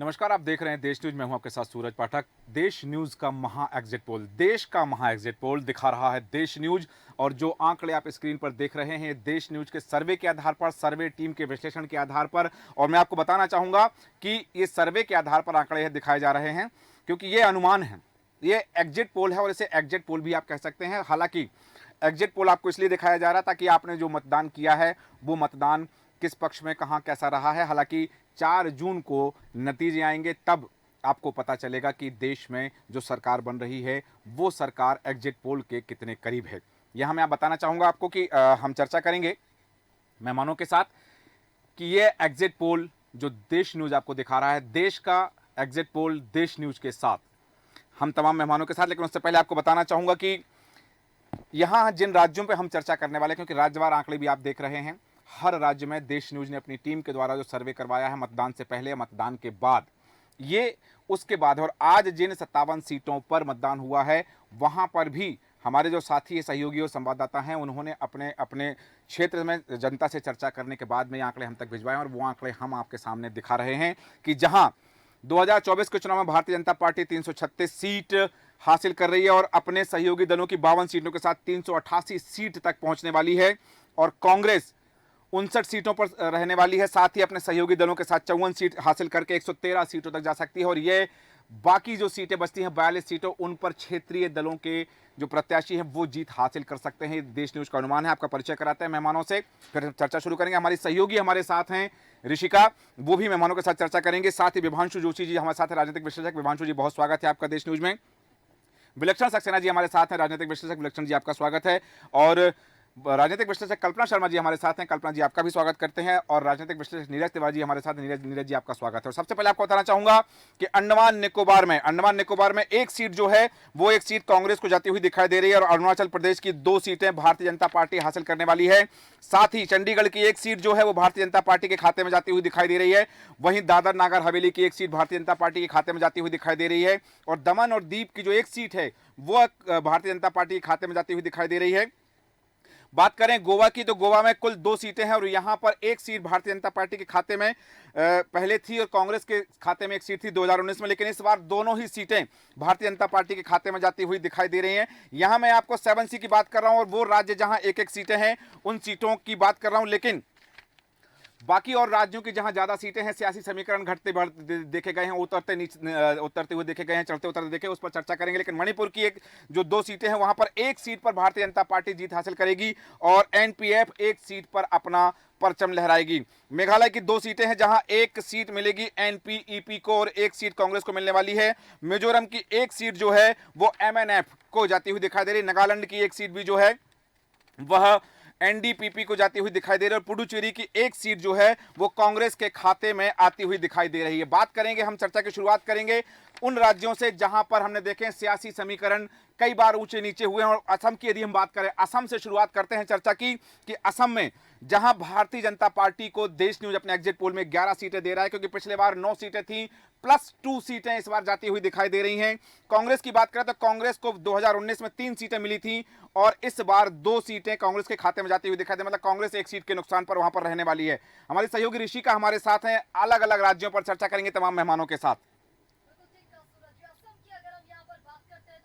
नमस्कार, आप देख रहे हैं देश न्यूज। मैं हूं आपके साथ सूरज पाठक। देश न्यूज का महा एग्जिट पोल, देश का महा एग्जिट पोल दिखा रहा है देश न्यूज। और जो आंकड़े आप स्क्रीन पर देख रहे हैं, देश न्यूज के सर्वे के आधार पर, सर्वे टीम के विश्लेषण के आधार पर। और मैं आपको बताना चाहूंगा कि ये सर्वे के आधार पर आंकड़े दिखाए जा रहे हैं, क्योंकि ये अनुमान है, ये एग्जिट पोल है और इसे एग्जिट पोल भी आप कह सकते हैं। हालांकि एग्जिट पोल आपको इसलिए दिखाया जा रहा था कि आपने जो मतदान किया है वो मतदान किस पक्ष में कहां कैसा रहा है। हालांकि 4 जून को नतीजे आएंगे, तब आपको पता चलेगा कि देश में जो सरकार बन रही है वो सरकार एग्जिट पोल के कितने करीब है। यहां मैं बताना चाहूंगा आपको कि हम चर्चा करेंगे मेहमानों के साथ कि ये एग्जिट पोल जो देश न्यूज आपको दिखा रहा है, देश का एग्जिट पोल देश न्यूज के साथ, हम तमाम मेहमानों के साथ। लेकिन उससे पहले आपको बताना चाहूंगा कि यहां जिन राज्यों पे हम चर्चा करने वाले, क्योंकि राज्यवार आंकड़े भी आप देख रहे हैं, हर राज्य में देश न्यूज ने अपनी टीम के द्वारा जो सर्वे करवाया है, मतदान से पहले मतदान के बाद, ये उसके बाद। और आज जिन 57 सीटों पर मतदान हुआ है, वहां पर भी हमारे जो साथी सहयोगी और संवाददाता हैं, उन्होंने अपने अपने क्षेत्र में जनता से चर्चा करने के बाद में ये आंकड़े हम तक भिजवाए। और वो आंकड़े हम आपके सामने दिखा रहे हैं कि जहां 2024 के चुनाव में भारतीय जनता पार्टी 336 सीट हासिल कर रही है और अपने सहयोगी दलों की 52 सीटों के साथ 388 सीट तक पहुंचने वाली है, और कांग्रेस 59 सीटों पर रहने वाली है, साथ ही अपने सहयोगी दलों के साथ 54 सीट हासिल करके 113 सीटों तक जा सकती है। और ये बाकी जो सीटें बचती हैं 42 सीटों, उन पर क्षेत्रीय दलों के जो प्रत्याशी हैं वो जीत हासिल कर सकते हैं। देश न्यूज का अनुमान है। आपका परिचय कराते हैं मेहमानों से, फिर चर्चा शुरू करेंगे। हमारी सहयोगी हमारे साथ हैं ऋषिका, वो भी मेहमानों के साथ चर्चा करेंगे। साथ ही विभांशु जोशी जी हमारे साथ हैं, राजनीतिक विश्लेषक। विभांशु जी, बहुत स्वागत है आपका देश न्यूज में। विलक्षण सक्सेना जी हमारे साथ हैं, राजनीतिक विश्लेषक। विलक्षण जी, आपका स्वागत है। और राजनीतिक विश्लेषक कल्पना शर्मा जी हमारे साथ हैं। कल्पना जी, आपका भी स्वागत करते हैं। और राजनीतिक विश्लेषक नीरज तिवारी जी हमारे साथ हैं। नीरज जी, आपका स्वागत है। और सबसे पहले आपको बताना चाहूंगा कि अंडमान निकोबार में एक सीट जो है वो एक सीट कांग्रेस को जाती हुई दिखाई दे रही है, और अरुणाचल प्रदेश की 2 सीटें भारतीय जनता पार्टी हासिल करने वाली है। साथ ही चंडीगढ़ की एक सीट जो है वो भारतीय जनता पार्टी के खाते में जाती हुई दिखाई दे रही है। वहीं दादर नागर हवेली की एक सीट भारतीय जनता पार्टी के खाते में जाती हुई दिखाई दे रही है। और दमन और दीव की जो एक सीट है वो भारतीय जनता पार्टी के खाते में जाती हुई दिखाई दे रही है। बात करें गोवा की, तो गोवा में कुल 2 सीटें हैं, और यहां पर एक सीट भारतीय जनता पार्टी के खाते में पहले थी और कांग्रेस के खाते में एक सीट थी 2019 में। लेकिन इस बार दोनों ही सीटें भारतीय जनता पार्टी के खाते में जाती हुई दिखाई दे रही हैं। यहां मैं आपको 7C की बात कर रहा हूं, और वो राज्य जहां एक एक सीटें हैं उन सीटों की बात कर रहा हूं। लेकिन बाकी और राज्यों की जहां ज्यादा सीटें हैं, सियासी समीकरण घटते बढ़ते देखे गए हैं, उतरते हुए देखे गए हैं, चढ़ते उतरते देखे, उस पर चर्चा करेंगे। लेकिन मणिपुर की एक जो 2 सीटें हैं, वहां पर एक सीट पर भारतीय जनता पार्टी जीत हासिल करेगी और एनपीएफ एक सीट पर अपना परचम लहराएगी। मेघालय की 2 सीटें हैं, जहां एक सीट मिलेगी एनपीईपी को और एक सीट कांग्रेस को मिलने वाली है। मिजोरम की एक सीट जो है वो एमएनएफ को जाती हुई दिखाई दे रही है। नागालैंड की एक सीट भी जो है वह एनडीपीपी को जाती हुई दिखाई दे रही है। और पुडुचेरी की एक सीट जो है वो कांग्रेस के खाते में आती हुई दिखाई दे रही है। बात करेंगे, हम चर्चा की शुरुआत करेंगे उन राज्यों से जहां पर हमने देखे सियासी समीकरण कई बार ऊंचे नीचे हुए हैं। और असम की यदि हम बात करें, असम से शुरुआत करते हैं चर्चा की कि असम में जहां भारतीय जनता पार्टी को देश न्यूज अपने एग्जिट पोल में 11 सीटें दे रहा है, क्योंकि पिछले बार 9 सीटें थी प्लस 2 सीटें इस बार जाती हुई दिखाई दे रही हैं। कांग्रेस की बात करें तो कांग्रेस को 2019 में 3 सीटें मिली थी और इस बार 2 सीटें कांग्रेस के खाते में जाती हुई दिखाई दे, मतलब कांग्रेस एक सीट के नुकसान पर वहां पर रहने वाली है। हमारी सहयोगी ऋषिका हमारे साथ हैं, अलग अलग राज्यों पर चर्चा करेंगे तमाम मेहमानों के साथ।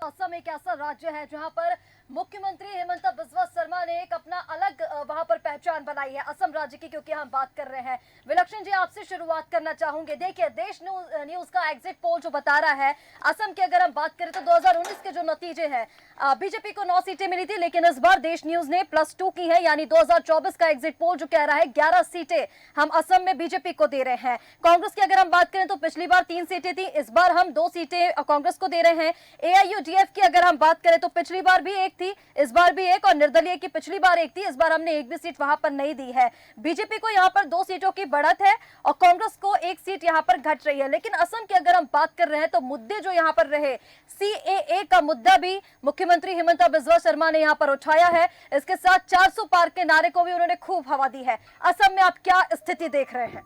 तो असम एक ऐसा राज्य है जहां पर मुख्यमंत्री हिमंता बिस्वा शर्मा ने एक अपना अलग वहां पर पहचान बनाई है असम राज्य की, क्योंकि हम बात कर रहे हैं। विलक्षण जी, आपसे शुरुआत करना चाहूंगे। देखिए, देश न्यूज का एग्जिट पोल जो बता रहा है असम की, अगर हम बात करें तो 2019 के जो नतीजे हैं, बीजेपी को 9 सीटें मिली थी, लेकिन इस बार देश न्यूज ने +2 की है, यानी 2024 का एग्जिट पोल जो कह रहा है 11 सीटें हम असम में बीजेपी को दे रहे हैं। कांग्रेस की अगर हम बात करें तो पिछली बार 3 सीटें थी, इस बार हम 2 सीटें कांग्रेस को दे रहे हैं। एआईयूडीएफ की अगर हम बात करें तो पिछली बार भी एक थी, इस बार भी एक, और निर्दलीय की पिछली बार एक थी, इस बार हमने एक भी सीट वहां पर नहीं दी है। बीजेपी को यहां पर 2 सीटों की बढ़त है और कांग्रेस को 1 सीट यहां पर घट रही है। लेकिन असम की अगर हम बात कर रहे हैं तो मुद्दे जो यहां पर रहे, सीएए का मुद्दा भी मुख्यमंत्री हिमंता बिस्वा शर्मा ने यहां पर उठाया है। इसके साथ 400 पार के नारे को भी उन्होंने खूब हवा दी है। असम में आप क्या स्थिति देख रहे हैं?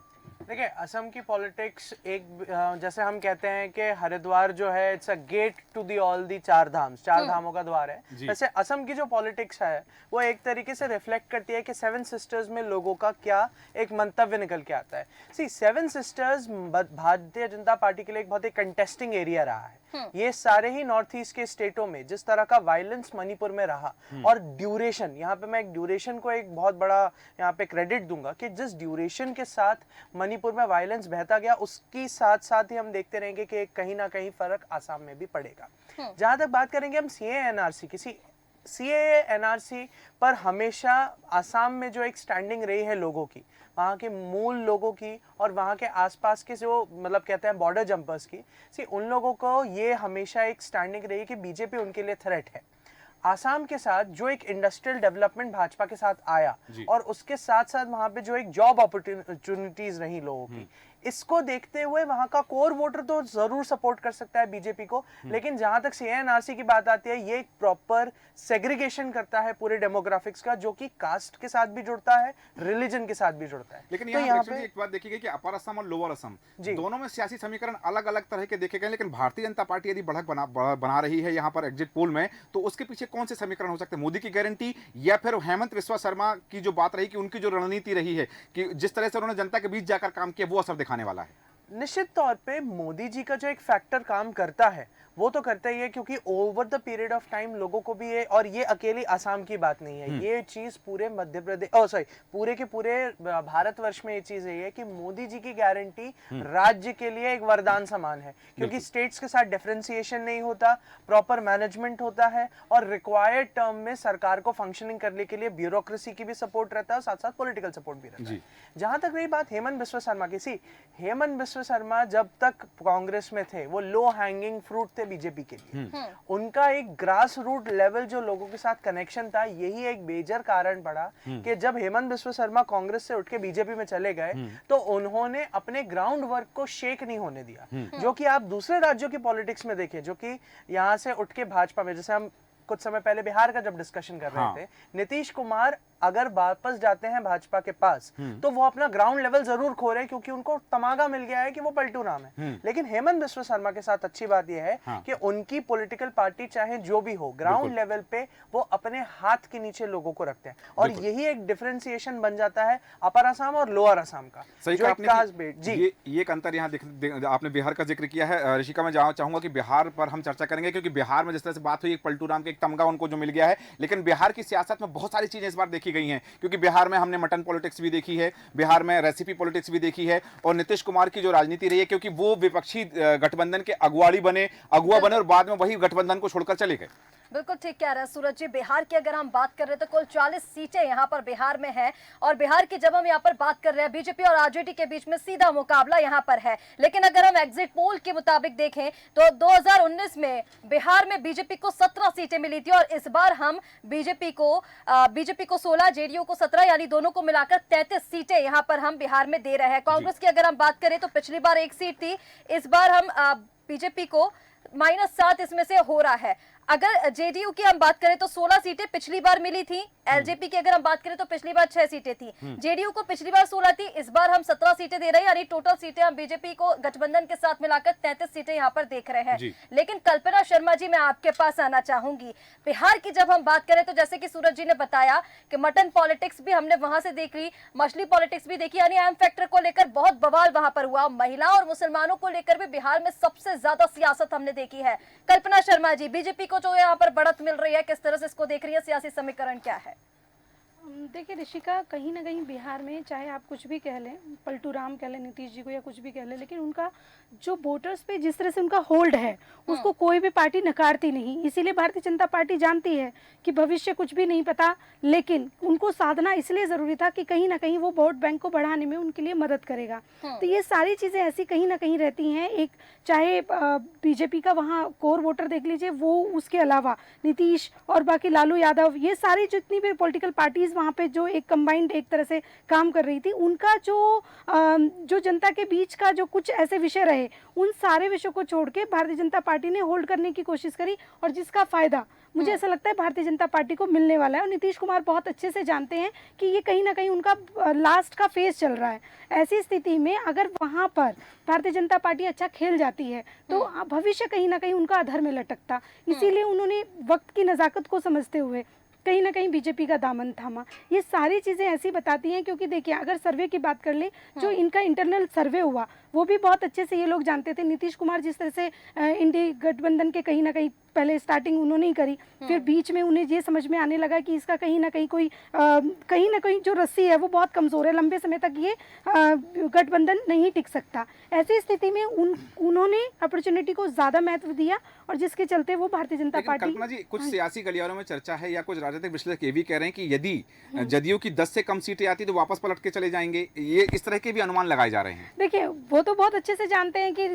देखिए, असम की पॉलिटिक्स जैसे हम कहते हैं कि हरिद्वार जो है it's a gate to the all the चार धामों का द्वार है। वैसे असम की जो पॉलिटिक्स है वो एक तरीके से रिफ्लेक्ट करती है कि सेवन सिस्टर्स में लोगों का क्या एक मंतव्य निकल के आता है। सी, seven sisters Bharatiya Janata party के लिए एक बहुत ही कंटेस्टिंग एरिया रहा है। ये सारे ही नॉर्थ ईस्ट के स्टेटों में जिस तरह का वायलेंस मणिपुर में रहा, और ड्यूरेशन, यहाँ पे मैं एक ड्यूरेशन को एक बहुत बड़ा यहाँ पे क्रेडिट दूंगा कि जिस ड्यूरेशन के साथ मणिपुर में वायलेंस बहता गया, उसकी साथ साथ ही हम देखते रहेंगे कि कहीं ना कहीं फर्क आसाम में भी पड़ेगा। जहां तक बात करेंगे हम सीएए-एनआरसी की, सीएए-एनआरसी पर हमेशा आसाम में जो एक स्टैंडिंग रही है लोगों की, वहाँ के मूल लोगों की और वहाँ के आसपास के जो मतलब कहते हैं बॉर्डर जंपर्स की, उन लोगों को ये हमेशा एक स्टैंडिंग रही कि बीजेपी उनके लिए थ्रेट है। आसाम के साथ जो एक इंडस्ट्रियल डेवलपमेंट भाजपा के साथ आया और उसके साथ साथ वहाँ पे जो एक जॉब अपॉर्चुनिटीज रही लोगों की, इसको देखते हुए वहां का कोर वोटर तो जरूर सपोर्ट कर सकता है बीजेपी को, लेकिन जहां तक सीएए-एनआरसी की बात आती है, ये एक प्रॉपर सेग्रीगेशन करता है पूरे डेमोग्राफिक्स का, जो कि कास्ट के साथ भी जुड़ता है, रिलीजन के साथ भी जुड़ता है। लेकिन तो यहाँ पे एक बात देखी गई कि अपर असम और लोअर असम दोनों में सियासी समीकरण अलग अलग तरह के देखे गए, लेकिन भारतीय जनता पार्टी यदि बढ़त बना रही है यहाँ पर एग्जिट पोल में, तो उसके पीछे कौन से समीकरण हो सकते हैं? मोदी की गारंटी या फिर हेमंत बिस्वा शर्मा की जो बात रही कि उनकी जो रणनीति रही है कि जिस तरह से उन्होंने जनता के बीच जाकर काम किया, वो असर दिखाने वाला है? निश्चित तौर पे मोदी जी का जो एक फैक्टर काम करता है वो तो करता ही है, क्योंकि over the period of time लोगों को भी ये, और ये अकेली आसाम की बात नहीं है, ये चीज पूरे मध्य प्रदेश पूरे के पूरे भारतवर्ष में ये चीज यही है कि मोदी जी की गारंटी राज्य के लिए एक वरदान समान है, क्योंकि स्टेट्स के साथ डिफरेंशिएशन नहीं होता, प्रॉपर मैनेजमेंट होता है, और रिक्वायर्ड टर्म में सरकार को फंक्शनिंग करने के लिए ब्यूरोक्रेसी की भी सपोर्ट रहता है और साथ साथ पॉलिटिकल सपोर्ट भी रहता है। जहां तक रही बात हेमंत बिस्वा शर्मा की, हेमंत बिस्वा शर्मा जब तक कांग्रेस में थे वो लो हैंगिंग फ्रूट थे बीजेपी के लिए। उनका एक ग्रास रूट लेवल जो लोगों के साथ कनेक्शन था, यही एक मेजर कारण पड़ा कि जब हेमंत बिस्वा शर्मा कांग्रेस से उठ के बीजेपी में चले गए तो उन्होंने अपने ग्राउंड वर्क को शेक नहीं होने दिया, जो कि आप दूसरे राज्यों की पॉलिटिक्स में देखें, जो कि यहाँ से उठ के भाजपा में, जैसे हम कुछ समय पहले बिहार का जब डिस्कशन कर रहे थे, नीतीश कुमार अगर वापस जाते हैं भाजपा के पास तो वो अपना ग्राउंड लेवल जरूर खो रहे हैं, क्योंकि उनको तमागा मिल गया है कि वो पलटू राम है। लेकिन हेमंत बिस्वा शर्मा के साथ अच्छी बात यह है कि उनकी पॉलिटिकल पार्टी चाहे जो भी हो, ग्राउंड लेवल पे वो अपने हाथ के नीचे लोगों को रखते हैं, और यही एक डिफरेंशिएशन बन जाता है अपर असम और लोअर असम का। सही कहा आपने जी, ये एक अंतर यहाँ आपने बिहार का जिक्र किया है। ऋषिका, मैं चाहूंगा कि बिहार पर हम चर्चा करेंगे, क्योंकि बिहार में जिस तरह से बात हुई, एक पलटू राम के एक तमगा उनको जो मिल गया है, लेकिन बिहार की सियासत में बहुत सारी चीजें इस बार देखी गई हैं, क्योंकि बिहार में हमने मटन पॉलिटिक्स भी देखी है, बिहार में रेसिपी पॉलिटिक्स भी देखी है, और नीतीश कुमार की जो राजनीति रही है, क्योंकि वो विपक्षी गठबंधन के अगुआ बने और बाद में वही गठबंधन को छोड़कर चले गए। बिल्कुल ठीक कह रहे हैं सूरज जी। बिहार की अगर हम बात कर रहे हैं तो कुल 40 सीटें यहाँ पर बिहार में है, और बिहार की जब हम यहाँ पर बात कर रहे हैं, बीजेपी और आरजेडी के बीच में सीधा मुकाबला यहाँ पर है। लेकिन अगर हम एग्जिट पोल के मुताबिक देखें तो 2019 में बिहार में बीजेपी को 17 सीटें मिली थी, और इस बार हम बीजेपी को 16, जेडीयू को 17, यानी दोनों को मिलाकर 33 सीटें यहाँ पर हम बिहार में दे रहे हैं। कांग्रेस की अगर हम बात करें तो पिछली बार 1 सीट थी, इस बार हम बीजेपी को -7 इसमें से हो रहा है। अगर जेडीयू की हम बात करें तो 16 सीटें पिछली बार मिली थी, एलजेपी की अगर हम बात करें तो पिछली बार 6 सीटें थी, जेडीयू को पिछली बार 16 थी, इस बार हम 17 सीटें दे रहे हैं, यानी टोटल सीटें हम बीजेपी को गठबंधन के साथ मिलाकर 33 सीटें यहाँ पर देख रहे हैं। लेकिन कल्पना शर्मा जी, मैं आपके पास आना चाहूंगी। बिहार की जब हम बात करें तो जैसे कि सूरज जी ने बताया कि मटन पॉलिटिक्स भी हमने वहां से देख ली, मछली पॉलिटिक्स भी देखी, यानी एम फैक्टर को लेकर बहुत बवाल वहां पर हुआ। महिला और मुसलमानों को लेकर भी बिहार में सबसे ज्यादा सियासत हमने देखी है। कल्पना शर्मा जी, बीजेपी को जो यहाँ पर बढ़त मिल रही है, किस तरह से इसको देख रही है, सियासी समीकरण क्या है? देखिए ऋषिका, कहीं ना कहीं बिहार में चाहे आप कुछ भी कह लें, पलटू राम कह लें, नीतीश जी को, या कुछ भी कह लें, लेकिन उनका जो वोटर्स पे जिस तरह से उनका होल्ड है उसको कोई भी पार्टी नकारती नहीं। इसीलिए भारतीय जनता पार्टी जानती है कि भविष्य कुछ भी नहीं पता, लेकिन उनको साधना इसलिए ज़रूरी था कि कहीं ना कहीं वो वोट बैंक को बढ़ाने में उनके लिए मदद करेगा। तो ये सारी चीज़ें ऐसी कहीं ना कहीं रहती हैं। एक चाहे बीजेपी का वहाँ कोर वोटर देख लीजिए, वो उसके अलावा नीतीश और बाकी लालू यादव, ये सारी जितनी भी पॉलिटिकल पार्टीज पार्टीज वहाँ पे जो एक कंबाइंड एक तरह से काम कर रही थी, उनका जो जनता के बीच का जो कुछ ऐसे विषय रहे, उन सारे विषयों को छोड़ के भारतीय जनता पार्टी ने होल्ड करने की कोशिश करी, और जिसका फायदा मुझे ऐसा लगता है भारतीय जनता पार्टी को मिलने वाला है। और नीतीश कुमार बहुत अच्छे से जानते हैं कि ये कहीं ना कहीं उनका लास्ट का फेज चल रहा है। ऐसी स्थिति में अगर वहाँ पर भारतीय जनता पार्टी अच्छा खेल जाती है तो भविष्य कहीं ना कहीं उनका अधर में लटकता। इसीलिए उन्होंने वक्त की नज़ाकत को समझते हुए कहीं ना कहीं बीजेपी का दामन थामा। ये सारी चीज़ें ऐसी बताती हैं, क्योंकि देखिए अगर सर्वे की बात कर ले, जो इनका इंटरनल सर्वे हुआ वो भी बहुत अच्छे से ये लोग जानते थे। नीतीश कुमार जिस तरह से इंडी गठबंधन के कहीं ना कहीं पहले स्टार्टिंग उन्होंने ही करी, फिर बीच में उन्हें ये समझ में आने लगा कि इसका कहीं ना कहीं जो रस्सी है वो बहुत कमज़ोर है, लंबे समय तक ये गठबंधन नहीं टिक सकता। ऐसी स्थिति में उन्होंने अपॉर्चुनिटी को ज़्यादा महत्व दिया, और जिसके चलते वो भारतीय जनता लेकिन पार्टी। कल्पना जी, कुछ सियासी गलियारों में चर्चा है या कुछ राजनीतिक विश्लेषक ये भी कह रहे हैं कि यदि जदयू की 10 से कम सीटें आती तो वापस पलट के चले जाएंगे, ये इस तरह के भी अनुमान लगाए जा रहे हैं। देखिए वो तो बहुत अच्छे से जानते हैं कि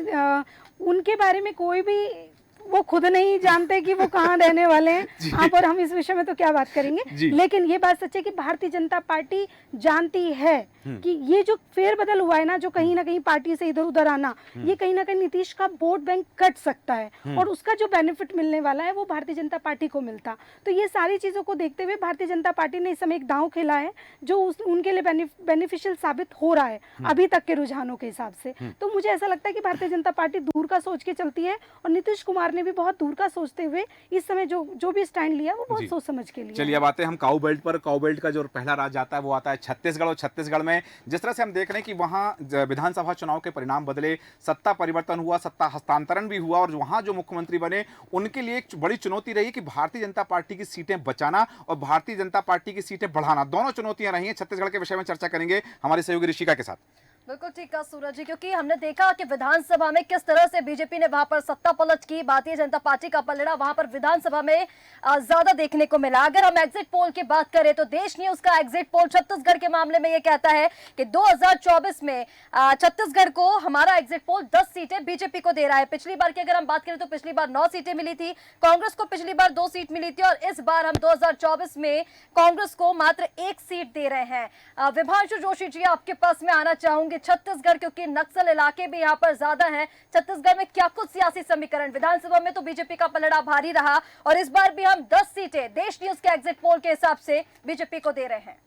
उनके बारे में कोई भी वो खुद नहीं जानते कि वो कहाँ रहने वाले हैं। आप और हम इस विषय में तो क्या बात करेंगे, लेकिन ये बात सच है कि भारतीय जनता पार्टी जानती है कि ये जो फेरबदल हुआ है ना, जो कहीं ना कहीं पार्टी से इधर उधर आना, ये कहीं ना कहीं नीतीश का वोट बैंक कट सकता है, और उसका जो बेनिफिट मिलने वाला है वो भारतीय जनता पार्टी को मिलता। तो ये सारी चीजों को देखते हुए भारतीय जनता पार्टी ने इस समय एक दांव खेला है जो उनके लिए बेनिफिशियल साबित हो रहा है अभी तक के रुझानों के हिसाब से। तो मुझे ऐसा लगता है कि भारतीय जनता पार्टी दूर का सोच के चलती है, और नीतीश कुमार ने भी बहुत दूर का सोचते हुए इस समय जो भी स्टैंड लिया वो बहुत सोच समझ के लिया। चलिए अब आते हैं हम काऊ बेल्ट पर। काऊ बेल्ट का जो पहला राज्य आता है वो आता है छत्तीसगढ़, और छत्तीसगढ़ में जिस तरह से हम देख रहे हैं कि वहां विधानसभा चुनाव के परिणाम बदले, सत्ता परिवर्तन हुआ, सत्ता हस्तांतरण भी हुआ, और वहां जो मुख्यमंत्री बने उनके लिए एक बड़ी चुनौती रही कि भारतीय जनता पार्टी की सीटें बचाना और भारतीय जनता पार्टी की सीटें बढ़ाना, दोनों चुनौतियां रही हैं। छत्तीसगढ़ के विषय में चर्चा करेंगे हमारे सहयोगी ऋषिका के साथ। बिल्कुल ठीक कहा सूरज जी, क्योंकि हमने देखा कि विधानसभा में किस तरह से बीजेपी ने वहां पर सत्ता पलट की, भारतीय जनता पार्टी का पलड़ा वहां पर विधानसभा में ज्यादा देखने को मिला। अगर हम एग्जिट पोल की बात करें तो देश न्यूज का एग्जिट पोल छत्तीसगढ़ के मामले में यह कहता है कि 2024 में छत्तीसगढ़ को हमारा एग्जिट पोल 10 सीटें बीजेपी को दे रहा है। पिछली बार की अगर हम बात करें तो पिछली बार 9 सीटें मिली थी, कांग्रेस को पिछली बार 2 सीट मिली थी, और इस बार हम 2024 में कांग्रेस को मात्र 1 सीट दे रहे हैं। विभांशु जोशी जी, आपके पास में आना चाहूंगी। छत्तीसगढ़ क्योंकि नक्सल इलाके भी यहाँ पर ज्यादा हैं, छत्तीसगढ़ में क्या कुछ सियासी समीकरण, विधानसभा में तो बीजेपी का पलड़ा भारी रहा, और इस बार भी हम 10 सीटें देश न्यूज के एग्जिट पोल के हिसाब से बीजेपी को दे रहे हैं।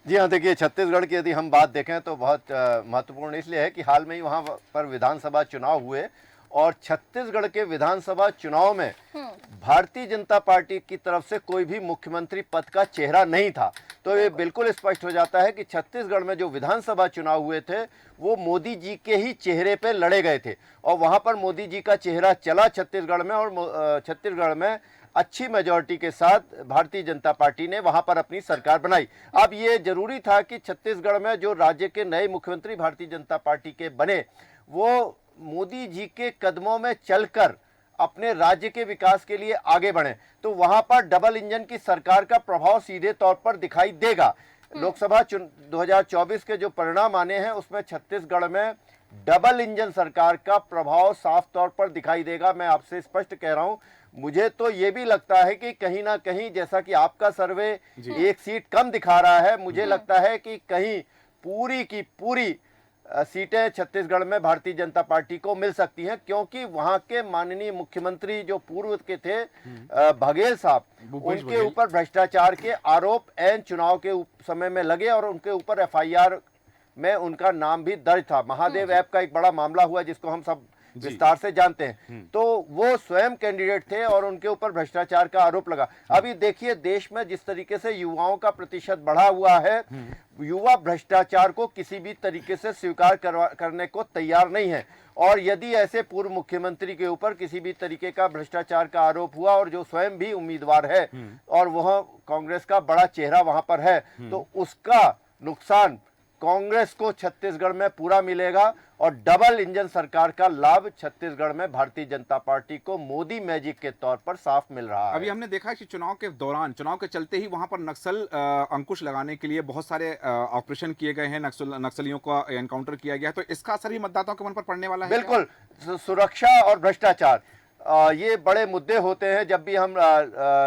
जी हाँ, देखिए छत्तीसगढ़ की यदि हम बात देखें तो बहुत महत्वपूर्ण इसलिए है कि हाल में ही वहाँ पर विधानसभा चुनाव हुए, और छत्तीसगढ़ के विधानसभा चुनाव में भारतीय जनता पार्टी की तरफ से कोई भी मुख्यमंत्री पद का चेहरा नहीं था। तो ये बिल्कुल स्पष्ट हो जाता है कि छत्तीसगढ़ में जो विधानसभा चुनाव हुए थे वो मोदी जी के ही चेहरे पे लड़े गए थे, और वहाँ पर मोदी जी का चेहरा चला छत्तीसगढ़ में, और छत्तीसगढ़ में अच्छी मेजॉरिटी के साथ भारतीय जनता पार्टी ने वहां पर अपनी सरकार बनाई। अब ये जरूरी था कि छत्तीसगढ़ में जो राज्य के नए मुख्यमंत्री भारतीय जनता पार्टी के बने, वो मोदी जी के कदमों में चलकर अपने राज्य के विकास के लिए आगे बढ़े। तो वहां पर डबल इंजन की सरकार का प्रभाव सीधे तौर पर दिखाई देगा। लोकसभा 2024 के जो परिणाम आने हैं उसमें छत्तीसगढ़ में डबल इंजन सरकार का प्रभाव साफ तौर पर दिखाई देगा। मैं आपसे स्पष्ट कह रहा हूं, मुझे तो ये भी लगता है कि कहीं ना कहीं, जैसा कि आपका सर्वे 1 सीट कम दिखा रहा है, मुझे लगता है कि कहीं पूरी की पूरी सीटें छत्तीसगढ़ में भारतीय जनता पार्टी को मिल सकती हैं, क्योंकि वहां के माननीय मुख्यमंत्री जो पूर्व के थे बघेल साहब, उनके ऊपर भ्रष्टाचार के आरोप एन चुनाव के समय में लगे, और उनके ऊपर FIR में उनका नाम भी दर्ज था। महादेव ऐप का एक बड़ा मामला हुआ जिसको हम सब विस्तार से जानते हैं। तो वो स्वयं कैंडिडेट थे और उनके ऊपर भ्रष्टाचार का आरोप लगा। अभी देखिए देश में जिस तरीके से युवाओं का प्रतिशत बढ़ा हुआ है, युवा भ्रष्टाचार को किसी भी तरीके से स्वीकार करने को तैयार नहीं है, और यदि ऐसे पूर्व मुख्यमंत्री के ऊपर किसी भी तरीके का भ्रष्टाचार का आरोप हुआ, और जो स्वयं भी उम्मीदवार है और वह कांग्रेस का बड़ा चेहरा वहां पर है, तो उसका नुकसान कांग्रेस को छत्तीसगढ़ में पूरा मिलेगा, और डबल इंजन सरकार का लाभ छत्तीसगढ़ में भारतीय जनता पार्टी को मोदी मैजिक के तौर पर साफ मिल रहा है। अभी हमने देखा कि चुनाव के दौरान, चुनाव के चलते ही वहां पर नक्सल अंकुश लगाने के लिए बहुत सारे ऑपरेशन किए गए हैं, नक्सलियों का एनकाउंटर किया गया, तो इसका असर भी मतदाताओं के मन पर पड़ने वाला है? बिल्कुल, सुरक्षा और भ्रष्टाचार ये बड़े मुद्दे होते हैं। जब भी हम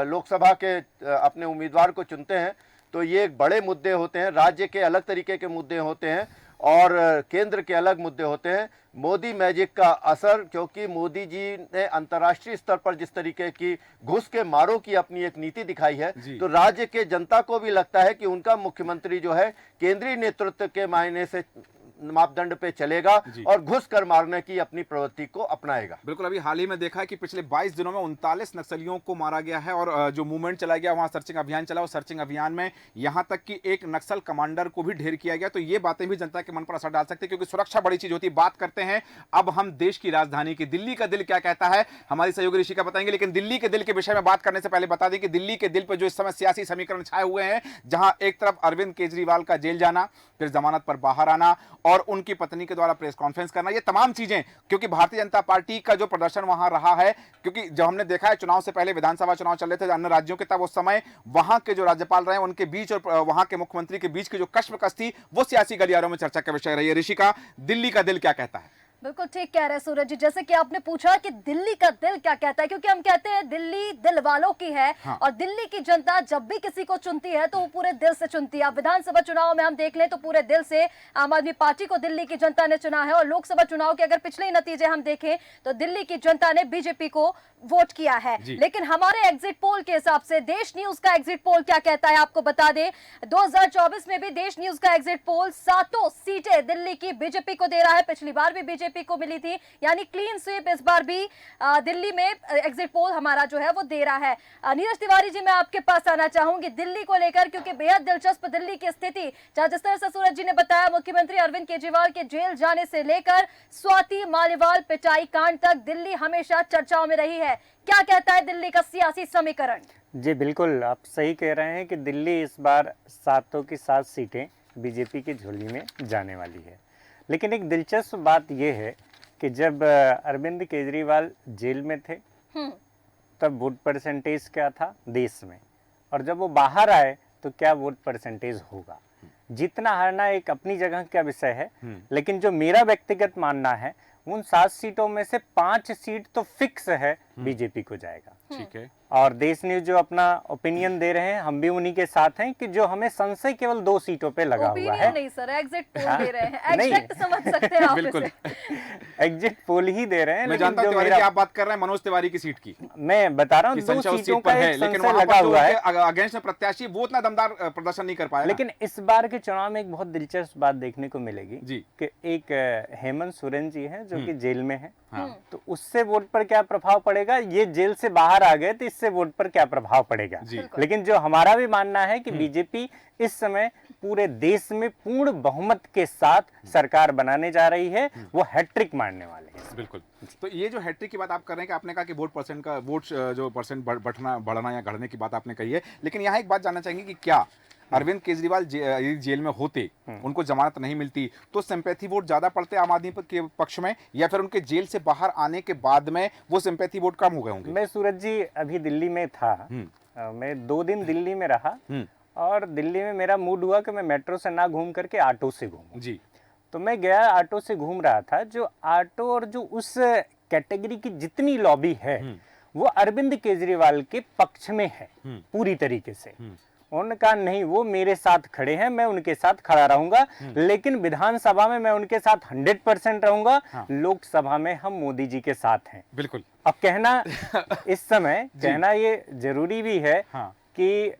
लोकसभा के अपने उम्मीदवार को चुनते हैं तो ये एक बड़े मुद्दे होते हैं, राज्य के अलग तरीके के मुद्दे होते हैं और केंद्र के अलग मुद्दे होते हैं। मोदी मैजिक का असर, क्योंकि मोदी जी ने अंतर्राष्ट्रीय स्तर पर जिस तरीके की घुस के मारो की अपनी एक नीति दिखाई है, तो राज्य के जनता को भी लगता है कि उनका मुख्यमंत्री जो है केंद्रीय नेतृत्व के मायने से मापदंड पे चलेगा और घुस कर मारने की अपनी प्रवृत्ति को अपनाएगा। बिल्कुल, अभी हाल ही में देखा है कि पिछले 22 दिनों में 39 नक्सलियों को मारा गया है और जो मूवमेंट चला गया, वहां सर्चिंग अभियान चला और सर्चिंग अभियान में यहां तक कि एक नक्सल कमांडर को भी ढेर किया गया। तो ये बातें भी जनता के मन पर असर डाल सकती है, क्योंकि सुरक्षा बड़ी चीज होती है। बात करते हैं अब हम देश की राजधानी की, दिल्ली का दिल क्या कहता है, हमारी सहयोगी ऋषिका बताएंगे। लेकिन दिल्ली के दिल के विषय में बात करने से पहले बता दें कि दिल्ली के दिल पर जो इस समय सियासी समीकरण छाए हुए हैं, जहां एक तरफ अरविंद केजरीवाल का जेल जाना, फिर जमानत पर बाहर आना और उनकी पत्नी के द्वारा प्रेस कॉन्फ्रेंस करना, ये तमाम चीजें, क्योंकि भारतीय जनता पार्टी का जो प्रदर्शन वहां रहा है, क्योंकि जब हमने देखा है चुनाव से पहले विधानसभा चुनाव चल रहे थे अन्य राज्यों के, तब उस समय वहां के जो राज्यपाल रहे उनके बीच और वहां के मुख्यमंत्री के बीच की जो कश्मकश थी, वो सियासी गलियारों में चर्चा का विषय रही है। ऋषिका, दिल्ली का दिल क्या कहता है? बिल्कुल ठीक कह रहे हैं सूरज जी, जैसे कि आपने पूछा कि दिल्ली का दिल क्या कहता है, क्योंकि हम कहते हैं दिल्ली दिल वालों की है। हाँ। और दिल्ली की जनता जब भी किसी को चुनती है तो वो पूरे दिल से चुनती है। अब विधानसभा चुनाव में हम देख लें तो पूरे दिल से आम आदमी पार्टी को दिल्ली की जनता ने चुना है, और लोकसभा चुनाव के अगर पिछले नतीजे हम देखें तो दिल्ली की जनता ने बीजेपी को वोट किया है। लेकिन हमारे एग्जिट पोल के हिसाब से, देश न्यूज का एग्जिट पोल क्या कहता है आपको बता दें, 2024 में भी देश न्यूज का एग्जिट पोल 7 सीटें दिल्ली की बीजेपी को दे रहा है। पिछली बार भी बीजेपी को मिली थी, यानी क्लीन स्वीप इस बार भी दिल्ली में एग्जिट पोल हमारा जो है वो दे रहा है। नीरज तिवारी जी, मैं आपके पास आना चाहूंगी दिल्ली को लेकर, क्योंकि बेहद दिलचस्प दिल्ली की स्थिति, जहां जिस तरह से सूरज जी ने बताया, मुख्यमंत्री अरविंद केजरीवाल के जेल जाने से लेकर स्वाति मालीवाल पिटाई कांड तक दिल्ली हमेशा चर्चाओं में रही है। क्या कहता है दिल्ली का सियासी समीकरण? जी बिल्कुल, आप सही कह रहे हैं कि दिल्ली इस बार 7 की 7 सीटें बीजेपी की झोली में जाने वाली है। लेकिन एक दिलचस्प बात यह है कि जब अरविंद केजरीवाल जेल में थे तब वोट परसेंटेज क्या था देश में, और जब वो बाहर आए तो क्या वोट परसेंटेज होगा। जीतना हारना एक अपनी जगह का विषय है, लेकिन जो मेरा व्यक्तिगत मानना है, उन 7 सीटों में से 5 सीट तो फिक्स है बीजेपी को जाएगा। ठीक है। और देश न्यूज जो अपना ओपिनियन दे रहे हैं, हम भी उन्हीं के साथ हैं कि जो हमें संशय केवल 2 सीटों पे लगा हुआ है। नहीं सर, एग्जिट पोल दे रहे हैं, एग्जैक्ट समझ सकते हैं आप बिल्कुल इसे। एग्जिट पोल ही दे रहे हैं। मैं जानता हूं तिवारी जी, आप बात कर रहे हैं मनोज तिवारी की सीट की, मैं बता रहा हूँ 2 संशय उस सीटों सीट का पर है, एक लेकिन संशय वहां लगा पर हुआ है। अगेंस्ट में प्रत्याशी वो उतना दमदार प्रदर्शन नहीं कर पाया। लेकिन इस बार के चुनाव में एक बहुत दिलचस्प बात देखने को मिलेगी जी कि एक हेमंत सोरेन जी हैं जो कि जेल में हैं। तो उससे वोट पर क्या प्रभाव पड़ेगा, ये जेल से बाहर आ गए तो इससे वोट पर क्या प्रभाव पड़ेगा। लेकिन जो हमारा भी मानना है कि बीजेपी इस समय पूरे देश में पूर्ण बहुमत के साथ सरकार बनाने जा रही है, वो हैट्रिक मारने वाले हैं। बिल्कुल। तो ये जो हैट्रिक की बात आप कर रहे हैं कि आपने कहा कि वोट जो परसेंट बढ़ना या घटने की बात आपने कही है, लेकिन यहाँ एक बात जानना चाहेंगे कि क्या अरविंद केजरीवाल जेल में होते, उनको जमानत नहीं मिलती, तो सिंपैथी वोट ज्यादा पड़ते आम आदमी के पक्ष में, या फिर उनके जेल से बाहर आने के बाद में वो सिंपैथी वोट कम हो गए होंगे? मैं सूरज जी अभी दिल्ली में था, मैं 2 दिन दिल्ली में रहा, और दिल्ली में मेरा मूड हुआ कि मैं मेट्रो से ना घूम करके ऑटो से घूमूं। जी। तो मैं गया, ऑटो से घूम रहा था। जो ऑटो और जो उस कैटेगरी की जितनी लॉबी है वो अरविंद केजरीवाल के पक्ष में है पूरी तरीके से। उनका नहीं, वो मेरे साथ खड़े हैं, मैं उनके साथ खड़ा रहूंगा। लेकिन विधानसभा में मैं उनके साथ 100% रहूंगा। लोकसभा में हम मोदी जी के साथ हैं। बिल्कुल। अब कहना इस समय कहना ये जरूरी भी है कि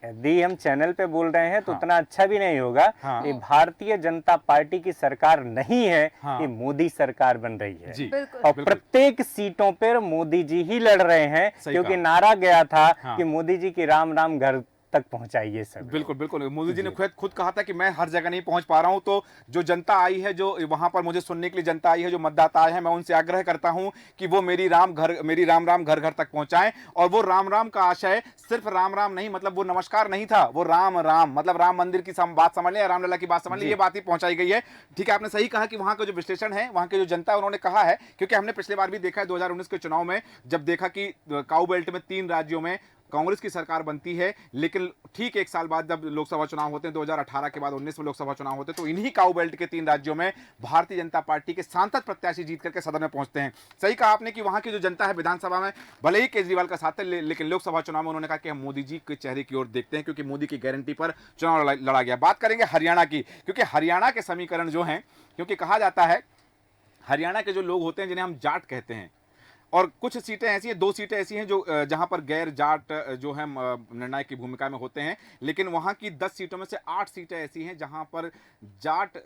यदि हम चैनल पे बोल रहे हैं तो उतना अच्छा भी नहीं होगा। ये भारतीय जनता पार्टी की सरकार नहीं है, ये मोदी सरकार बन रही है। जी। और प्रत्येक सीटों पर मोदी जी ही लड़ रहे हैं, क्योंकि नारा गया था कि मोदी जी की राम राम घर तक पहुंचाइए सब। बिल्कुल बिल्कुल, मोदी जी ने खुद कहा था कि मैं हर जगह नहीं पहुंच पा रहा हूं, तो जो जनता आई है, जो वहां पर मुझे सुनने के लिए जनता आई है, जो मतदाता आए हैं, मैं उनसे आग्रह करता हूं कि वो मेरी राम राम घर घर तक पहुंचाएं। और वो राम राम का आशय सिर्फ राम राम नहीं, मतलब वो नमस्कार नहीं था, वो राम राम मतलब राम मंदिर की बात समझ लें, रामलला की बात समझ लें, ये बात ही पहुंचाई गई है। ठीक है, आपने सही कहा कि वहां का जो विश्लेषण है, वहां की जो जनता है, उन्होंने कहा है, क्योंकि हमने पिछले बार भी देखा है 2019 के चुनाव में, जब देखा कि काऊ बेल्ट में 3 राज्यों में कांग्रेस की सरकार बनती है, लेकिन ठीक एक साल बाद जब लोकसभा चुनाव होते हैं 2018 के बाद 19 में लोकसभा चुनाव होते हैं, तो इन्हीं काऊ बेल्ट के 3 राज्यों में भारतीय जनता पार्टी के सांसद प्रत्याशी जीत करके सदन में पहुंचते हैं। सही कहा आपने कि वहां की जो जनता है विधानसभा में भले ही केजरीवाल का साथ है, लेकिन लोकसभा चुनाव में उन्होंने कहा कि हम मोदी जी के चेहरे की ओर देखते हैं, क्योंकि मोदी की गारंटी पर चुनाव लड़ा गया। बात करेंगे हरियाणा की, क्योंकि हरियाणा के समीकरण जो हैं, क्योंकि कहा जाता है हरियाणा के जो लोग होते हैं जिन्हें हम जाट कहते हैं, और कुछ सीटें ऐसी हैं, 2 सीटें ऐसी हैं जो जहां पर गैर जाट जो है निर्णायक की भूमिका में होते हैं, लेकिन वहां की 10 सीटों में से 8 सीटें ऐसी हैं जहां पर जाट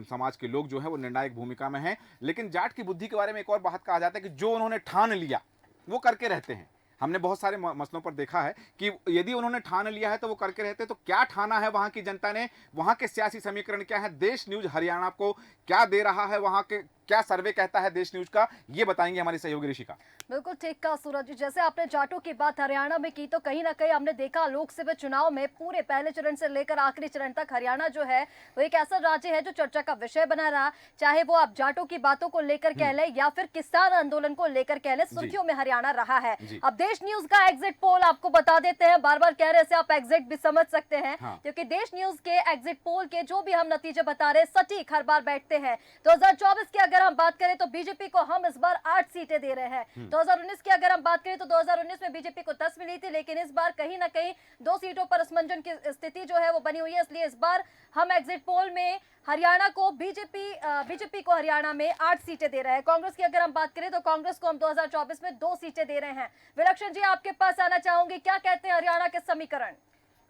समाज के लोग जो है वो निर्णायक भूमिका में हैं। लेकिन जाट की बुद्धि के बारे में एक और बात कहा जाता है कि जो उन्होंने ठान लिया वो करके रहते हैं। हमने बहुत सारे मसलों पर देखा है कि यदि उन्होंने ठान लिया है तो वो करके रहते हैं। तो क्या ठाना है वहां की जनता ने, वहां के सियासी समीकरण क्या है, देश न्यूज हरियाणा को क्या दे रहा है, वहां के क्या सर्वे कहता है देश न्यूज का, ये बताएंगे हमारी सहयोगी ऋषिका। बिल्कुल ठीक कहा सूरज जी। जैसे आपने जाटों की बात हरियाणा में की, तो कहीं ना कहीं हमने देखा लोकसभा चुनाव में पूरे पहले चरण से लेकर आखिरी चरण तक हरियाणा जो है वो एक ऐसा राज्य है जो चर्चा का विषय बना रहा। चाहे वो आप जाटों की बातों को लेकर कह ले या फिर किसान आंदोलन को लेकर कह ले, सुर्खियों में हरियाणा रहा है। अब देश न्यूज का एग्जिट पोल आपको बता देते हैं, बार बार कह रहे हैं, आप एग्जिट भी समझ सकते हैं, क्योंकि देश न्यूज के एग्जिट पोल के जो भी हम नतीजे बता रहे हैं सटीक हर बार बैठते हैं। 2024 की अगर हम बात करें तो बीजेपी को हम इस बार 8 सीटें दे रहे हैं। 2019 की अगर हम बात करें तो 2019 में बीजेपी को 10 मिली थी, लेकिन इस बार कहीं ना कहीं 2 सीटों पर असमंजन की स्थिति जो है वो बनी हुई है। इसलिए इस बार हम एग्जिट पोल में हरियाणा को बीजेपी को हरियाणा में 8 सीटें दे रहे हैं। कांग्रेस की अगर हम बात करें तो कांग्रेस को हम 2024 में 2 सीटें दे रहे हैं। विलक्षण जी, आपके पास आना चाहूंगी, क्या कहते हैं हरियाणा के समीकरण?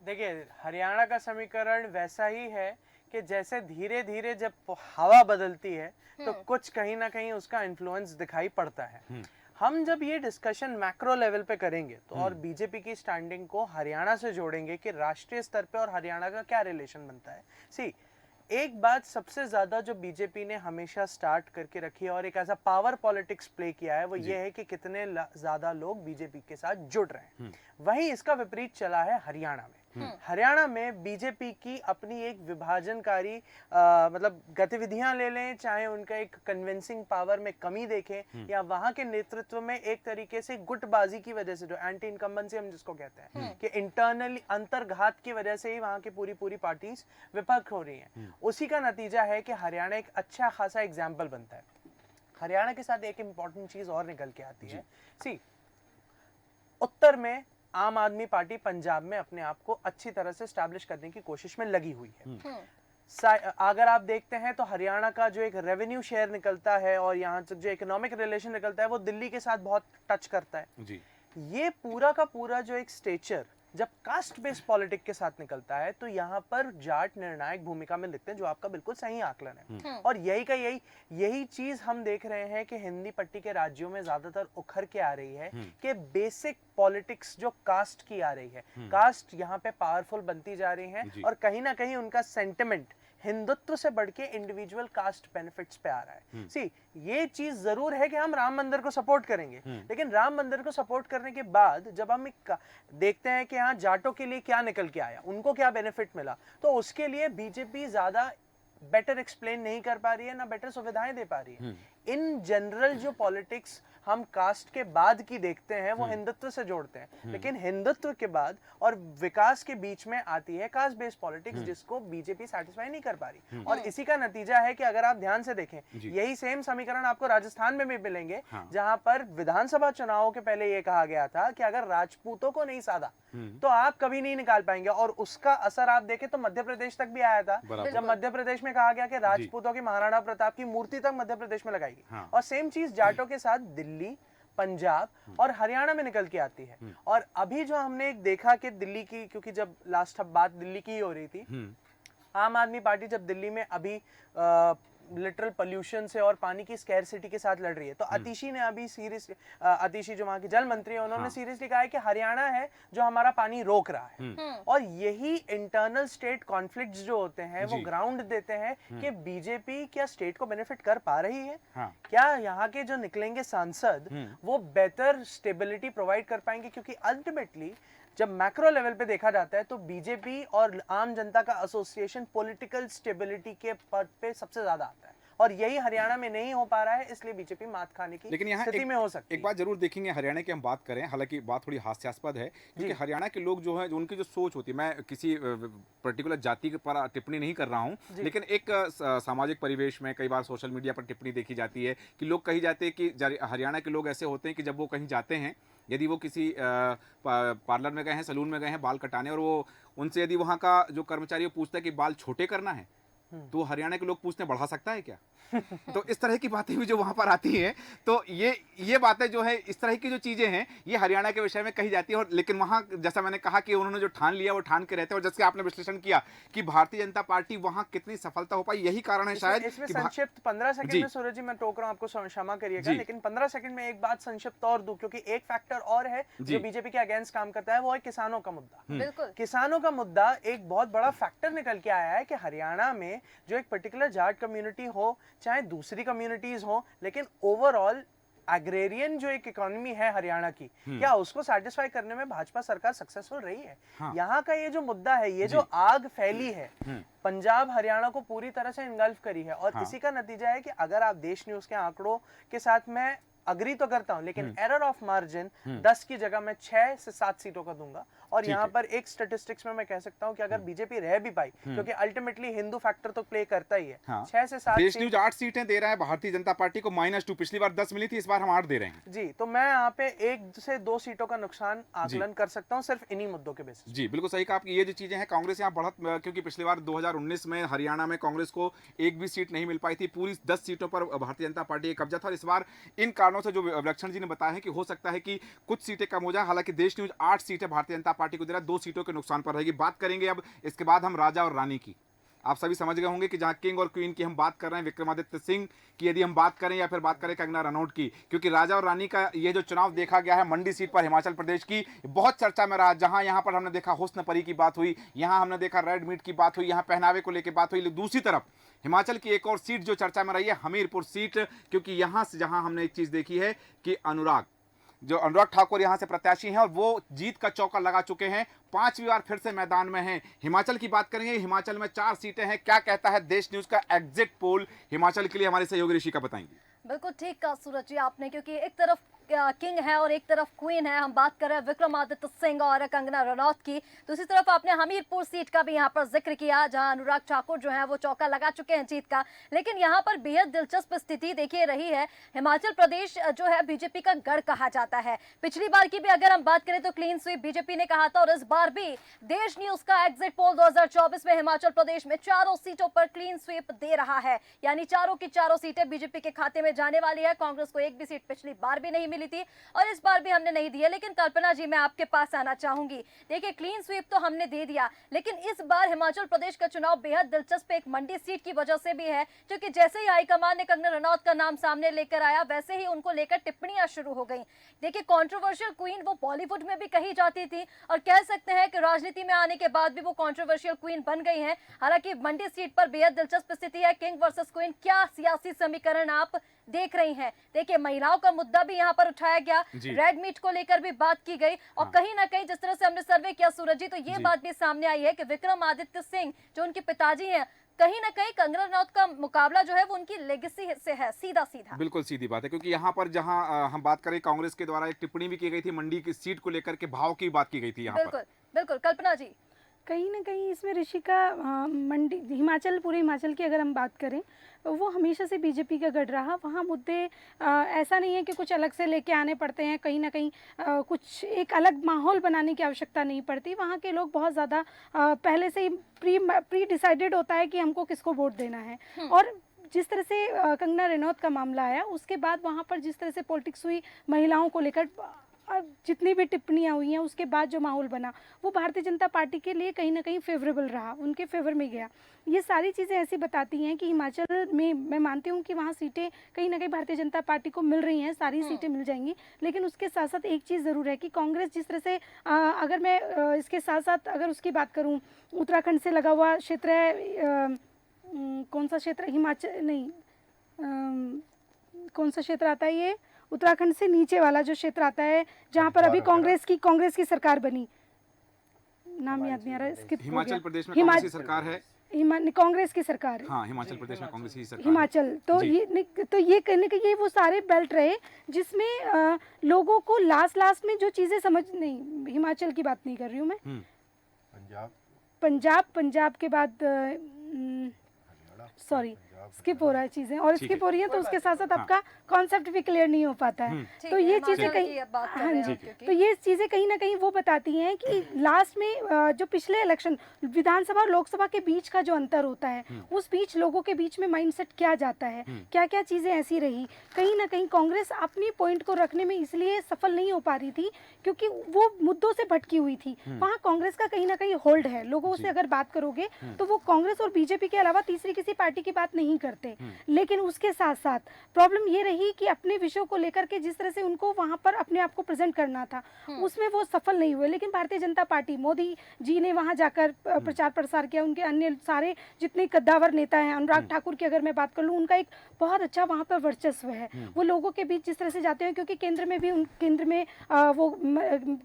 देखिए, हरियाणा का समीकरण वैसा ही है कि जैसे धीरे धीरे जब हवा बदलती है तो कुछ कहीं ना कहीं उसका इन्फ्लुएंस दिखाई पड़ता है। हम जब ये डिस्कशन मैक्रो लेवल पे करेंगे तो और बीजेपी की स्टैंडिंग को हरियाणा से जोड़ेंगे कि राष्ट्रीय स्तर पे और हरियाणा का क्या रिलेशन बनता है। सी, एक बात सबसे ज्यादा जो बीजेपी ने हमेशा स्टार्ट करके रखी है और एक ऐसा पावर पॉलिटिक्स प्ले किया है, वो ये है कि कितने ज्यादा लोग बीजेपी के साथ जुड़ रहे हैं। वहीं इसका विपरीत चला है हरियाणा में। हरियाणा में बीजेपी की अपनी एक विभाजनकारी मतलब गतिविधियां ले लें, चाहे उनका एक कन्विंसिंग पावर में कमी देखें, या वहां के नेतृत्व में एक तरीके से गुटबाजी की वजह से, जो एंटी इनकम्बेंसी हम जिसको कहते हैं, कि इंटरनली अंतर्घात की वजह से ही वहां की पूरी पार्टीज विपक्ष हो रही हैं। उसी का नतीजा है कि हरियाणा एक अच्छा खासा एग्जाम्पल बनता है। हरियाणा के साथ एक इंपॉर्टेंट चीज और निकल के आती है। सी, उत्तर में आम आदमी पार्टी पंजाब में अपने आप को अच्छी तरह से स्टैब्लिश करने की कोशिश में लगी हुई है। अगर आप देखते हैं तो हरियाणा का जो एक रेवेन्यू शेयर निकलता है और यहाँ तक जो इकोनॉमिक रिलेशन निकलता है वो दिल्ली के साथ बहुत टच करता है जी। ये पूरा का पूरा जो एक स्टेचर जब कास्ट बेस्ड पॉलिटिक्स के साथ निकलता है तो यहाँ पर जाट निर्णायक भूमिका में दिखते हैं, जो आपका बिल्कुल सही आकलन है। और यही चीज हम देख रहे हैं कि हिंदी पट्टी के राज्यों में ज्यादातर उखर के आ रही है कि बेसिक पॉलिटिक्स जो कास्ट की आ रही है, कास्ट यहाँ पे पावरफुल बनती जा रही है और कहीं ना कहीं उनका सेंटिमेंट हिंदुत्व से बढ़ के इंडिविजुअल कास्ट बेनिफिट्स पे आ रहा है। सी, ये चीज जरूर है कि हम राम मंदिर को सपोर्ट करेंगे, लेकिन राम मंदिर को सपोर्ट करने के बाद जब हम देखते हैं कि यहाँ जाटों के लिए क्या निकल के आया, उनको क्या बेनिफिट मिला, तो उसके लिए बीजेपी ज्यादा बेटर एक्सप्लेन नहीं कर पा रही है, ना बेटर सुविधाएं दे पा रही है। इन जनरल जो पॉलिटिक्स हम कास्ट के बाद की देखते हैं वो हिंदुत्व से जोड़ते हैं, लेकिन हिंदुत्व के बाद और विकास के बीच में आती है कास्ट बेस्ड पॉलिटिक्स, जिसको बीजेपी सेटिस्फाई नहीं कर पा रही। और इसी का नतीजा है कि अगर आप ध्यान से देखें, यही सेम समीकरण आपको राजस्थान में भी मिलेंगे, जहां पर विधानसभा चुनावों के पहले ये कहा गया था कि अगर राजपूतों को नहीं साधा तो आप कभी नहीं निकाल पाएंगे। और उसका असर आप देखें तो मध्य प्रदेश तक भी आया था, जब मध्य प्रदेश में कहा गया कि राजपूतों की महाराणा प्रताप की मूर्ति तक मध्य प्रदेश में लगाएगी। और सेम चीज जाटों के साथ दिल्ली, पंजाब और हरियाणा में निकल के आती है। और अभी जो हमने एक देखा कि दिल्ली की, क्योंकि जब लास्ट बात दिल्ली की हो रही थी, आम आदमी पार्टी जब दिल्ली में अभी लिटरल पोल्यूशन से और पानी की स्कैरसिटी के साथ लड़ रही है, तो आतिशी ने अभी सीरियसली, आतिशी जो वहां की जल मंत्री है, उन्होंने सीरियसली कहा है कि हरियाणा है जो हमारा पानी रोक रहा है। और यही इंटरनल स्टेट कॉन्फ्लिक्ट्स जो होते हैं वो ग्राउंड देते हैं कि बीजेपी क्या स्टेट को बेनिफिट कर पा रही है, क्या यहाँ के जो निकलेंगे सांसद वो बेहतर स्टेबिलिटी प्रोवाइड कर पाएंगे। क्योंकि अल्टीमेटली जब मैक्रो लेवल पे देखा जाता है तो बीजेपी और आम जनता का एसोसिएशन पॉलिटिकल स्टेबिलिटी के पद पे सबसे ज्यादा आता है, और यही हरियाणा में नहीं हो पा रहा है, इसलिए बीजेपी मात खाने की लेकिन यहाँ स्थिति में हो सकती एक बात जरूर देखेंगे, हरियाणा की हम बात करें, हालांकि बात थोड़ी हास्यास्पद है क्योंकि हरियाणा के लोग जो है, जो उनकी जो सोच होती है, मैं किसी पर्टिकुलर जाति के पर टिप्पणी नहीं कर रहा हूँ, लेकिन एक सामाजिक परिवेश में कई बार सोशल मीडिया पर टिप्पणी देखी जाती है कि लोग कही जाते हैं कि हरियाणा के लोग ऐसे होते हैं कि जब वो कहीं जाते हैं, यदि वो किसी पार्लर में गए हैं, सलून में गए हैं बाल कटाने, और वो उनसे यदि वहाँ का जो कर्मचारी वो पूछता है कि बाल छोटे करना है, तो हरियाणा के लोग पूछते हैं बढ़ा सकता है क्या? तो इस तरह की बातें भी जो वहां पर आती हैं, तो ये बातें जो है, इस तरह की जो चीजें हैं, ये हरियाणा के विषय में कही जाती है। और लेकिन वहां जैसा मैंने कहा कि उन्होंने जो ठान लिया वो ठान के रहते हैं, और जैसे आपने विश्लेषण किया कि भारतीय जनता पार्टी वहां कितनी सफलता हो पाई, यही कारण है शायद इसमें कि संक्षिप्त 15 सेकंड में, सूरज जी मैं टोक रहा हूं आपको, क्षमा करिएगा, लेकिन 15 सेकंड में एक बात संक्षिप्त और दूं, क्योंकि एक फैक्टर और है जो बीजेपी के अगेंस्ट काम करता है, वो है किसानों का मुद्दा। बिल्कुल किसानों का मुद्दा एक बहुत बड़ा फैक्टर निकल के आया है कि हरियाणा में जो एक पर्टिकुलर जाट कम्युनिटी हो, चाहे दूसरी कम्युनिटीज हो, लेकिन ओवरऑल एग्रेरियन जो एक इकोनॉमी है हरियाणा की, क्या उसको सेटिस्फाई करने में भाजपा सरकार सक्सेसफुल रही है? यहाँ का ये जो मुद्दा है, ये जो आग फैली है, पंजाब हरियाणा को पूरी तरह से इनगल्फ करी है, और इसी का नतीजा है कि अगर आप देश न्यूज के आंकड़ों के साथ मैं अग्री तो करता हूं, लेकिन एरर ऑफ मार्जिन 10 की जगह मैं 6 से 7 सीटों का दूंगा। और यहाँ पर एक स्टेटिस्टिक्स में मैं कह सकता हूं कि अगर बीजेपी रह भी पाई, क्योंकि अल्टीमेटली हिंदू फैक्टर तो प्ले करता ही है, 6 से 7 देश न्यूज 8 सीटें दे रहा है भारतीय जनता पार्टी को, -2, पिछली बार 10 मिली थी, इस बार हम 8 दे रहे हैं। जी, तो मैं यहाँ पे 1 से 2 सीटों का नुकसान आकलन कर सकता हूँ सिर्फ इन्हीं मुद्दों के बेसिस। जी बिल्कुल सही कहा आपकी। ये जो चीजें हैं, कांग्रेस यहाँ बढ़त, क्योंकि पिछली बार 2019 में हरियाणा में कांग्रेस को एक भी सीट नहीं मिल पाई थी, पूरी 10 सीटों पर भारतीय जनता पार्टी का कब्जा था। और इस बार इन कारणों से जो विलक्षण जी ने बताया है कि हो सकता है कि कुछ सीटें कम हो जाए, हालांकि देश न्यूज 8 सीटें भारतीय जनता पार्टी को दे रहा है, 2 सीटों के नुकसान पर रहेगी। बात करेंगे अब इसके बाद हम राजा और रानी की। आप सभी समझ गए होंगे कि जहां किंग और क्वीन की हम बात कर रहे हैं, विक्रमादित्य सिंह की यदि हम बात करें, या फिर बात करें कंगना रनौत की, क्योंकि राजा और रानी का ये जो चुनाव देखा गया है मंडी सीट पर हिमाचल प्रदेश की, बहुत चर्चा में रहा। जहां यहां पर हमने देखा हुस्न परी की बात हुई, यहां हमने देखा रेड मीट की बात हुई, यहां पहनावे को लेकर बात हुई। दूसरी तरफ हिमाचल की एक और सीट जो चर्चा में रही है, हमीरपुर सीट, क्योंकि यहां से जहां हमने एक चीज देखी है कि अनुराग ठाकुर यहां से प्रत्याशी हैं और वो जीत का चौका लगा चुके हैं, 5वीं बार फिर से मैदान में हैं। हिमाचल की बात करेंगे, हिमाचल में 4 सीटें हैं। क्या कहता है देश न्यूज का एग्जिट पोल हिमाचल के लिए, हमारे सहयोगी ऋषिका बताएंगे। बिल्कुल ठीक कहा सूरज जी आपने, क्योंकि एक तरफ किंग है और एक तरफ क्वीन है। हम बात कर रहे हैं विक्रमादित्य सिंह और कंगना रनौत की। दूसरी तरफ आपने हमीरपुर सीट का भी यहाँ पर जिक्र किया, जहां अनुराग ठाकुर जो है वो चौका लगा चुके हैं जीत का। लेकिन यहाँ पर बेहद दिलचस्प स्थिति देखिए रही है। हिमाचल प्रदेश जो है बीजेपी का गढ़ कहा जाता है। पिछली बार की भी अगर हम बात करें तो क्लीन स्वीप बीजेपी ने कहा था, और इस बार भी देश न्यूज का एग्जिट पोल 2024 में हिमाचल प्रदेश में 4 सीटों पर क्लीन स्वीप दे रहा है, यानी 4 की 4 सीटें बीजेपी के खाते में जाने वाली है। कांग्रेस को एक भी सीट पिछली बार भी नहीं मिली थी और इस बार भी हमने नहीं दी है। लेकिन कल्पना जी, मैं आपके पास आना चाहूंगी। देखिए, क्लीन स्वीप तो हमने दे दिया, लेकिन इस बार हिमाचल प्रदेश का चुनाव बेहद दिलचस्प एक मंडी सीट की वजह से भी है, क्योंकि जैसे ही हाईकमान ने कंगना रनौत का नाम सामने लेकर आया, वैसे ही उनको लेकर टिप्पणियां शुरू हो गई। देखिए, कंट्रोवर्शियल क्वीन वो बॉलीवुड में भी कही जाती थी, और कह सकते हैं कि राजनीति में आने के बाद भी वो कंट्रोवर्शियल क्वीन बन गई हैं। हालांकि मंडी सीट पर बेहद दिलचस्प स्थिति है, किंग वर्सेस क्वीन। क्या सियासी समीकरण आप देख रही हैं? देखिए, महिलाओं का मुद्दा भी यहाँ पर उठाया गया, रेड मीट को लेकर भी बात की गई, और कहीं ना कहीं जिस तरह से हमने सर्वे किया सूरज जी, तो ये बात भी सामने आई है कि विक्रमादित्य सिंह जो उनके पिताजी हैं, कहीं ना कहीं कंगना रनौत का मुकाबला जो है वो उनकी लेगेसी से है, सीधा सीधा। बिल्कुल सीधी बात है, क्योंकि यहाँ पर जहाँ हम बात करें, कांग्रेस के द्वारा एक टिप्पणी भी की गई थी, मंडी की सीट को लेकर के भाव की बात की गई थी यहाँ पर। बिल्कुल बिल्कुल। कल्पना जी, कहीं ना कहीं इसमें ऋषिका, मंडी हिमाचल, पूरे हिमाचल की अगर हम बात करें, वो हमेशा से बीजेपी का गढ़ रहा। वहाँ मुद्दे ऐसा नहीं है कि कुछ अलग से लेके आने पड़ते हैं, कहीं ना कहीं कुछ एक अलग माहौल बनाने की आवश्यकता नहीं पड़ती। वहाँ के लोग बहुत ज़्यादा पहले से ही प्री डिसाइडेड होता है कि हमको किसको वोट देना है। और जिस तरह से कंगना रनौत का मामला आया, उसके बाद वहाँ पर जिस तरह से पॉलिटिक्स हुई महिलाओं को लेकर, जितनी भी टिप्पणियां हुई हैं, उसके बाद जो माहौल बना वो भारतीय जनता पार्टी के लिए कहीं ना कहीं फेवरेबल रहा, उनके फेवर में गया। ये सारी चीज़ें ऐसी बताती हैं कि हिमाचल में मैं मानती हूँ कि वहाँ सीटें कहीं ना कहीं भारतीय जनता पार्टी को मिल रही हैं, सारी सीटें मिल जाएंगी। लेकिन उसके साथ साथ एक चीज़ ज़रूर है कि कांग्रेस जिस तरह से, अगर मैं इसके साथ साथ अगर उसकी बात करूँ, उत्तराखंड से लगा हुआ क्षेत्र है, कौन सा क्षेत्र, हिमाचल नहीं, कौन सा क्षेत्र आता है ये, उत्तराखंड से नीचे वाला जो क्षेत्र आता है, जहाँ पर अभी कांग्रेस की सरकार बनी, नाम याद नहीं आ रहा, स्किप हो गया। हिमाचल प्रदेश में कांग्रेस की सरकार है, कांग्रेस की सरकार है। हाँ, हिमाचल प्रदेश में कांग्रेस की सरकार है। हिमाचल तो जी। ये कहने के ये वो सारे बेल्ट रहे जिसमें लोगों को लास्ट में जो चीजें समझ नहीं, हिमाचल की बात नहीं कर रही हूँ मैं, पंजाब के बाद सॉरी स्किप हो रहा है चीजें, और ठीक है। स्किप हो रही है तो उसके साथ साथ आपका कॉन्सेप्ट भी क्लियर नहीं हो पाता है। ठीक तो है, ये चीजें हिमाचल कहीं की अब बात कर हाँ रहे जी, हैं क्योंकि- तो ये चीजें कहीं ना कहीं वो बताती हैं कि लास्ट में जो पिछले इलेक्शन विधानसभा और लोकसभा के बीच का जो अंतर होता है, उस बीच लोगों के बीच में माइंडसेट क्या जाता है, क्या क्या चीजें ऐसी रही, कहीं ना कहीं कांग्रेस अपनी पॉइंट को रखने में इसलिए सफल नहीं हो पा रही थी क्योंकि वो मुद्दों से भटकी हुई थी। वहाँ कांग्रेस का कहीं ना कहीं होल्ड है, लोगों से अगर बात करोगे तो वो कांग्रेस और बीजेपी के अलावा तीसरी किसी पार्टी की बात नहीं करते। लेकिन उसके साथ साथ प्रॉब्लम ये रही कि अपने विषयों को लेकर के जिस तरह से उनको वहां पर अपने आप को प्रेजेंट करना था, उसमें वो सफल नहीं हुए। लेकिन भारतीय जनता पार्टी, मोदी जी ने वहां जाकर प्रचार प्रसार किया, उनके अन्य सारे जितने कद्दावर नेता हैं, अनुराग ठाकुर की अगर मैं बात कर लूँ, उनका एक बहुत अच्छा वहां पर वर्चस्व है। वो लोगों के बीच जिस तरह से जाते हैं, क्योंकि केंद्र में वो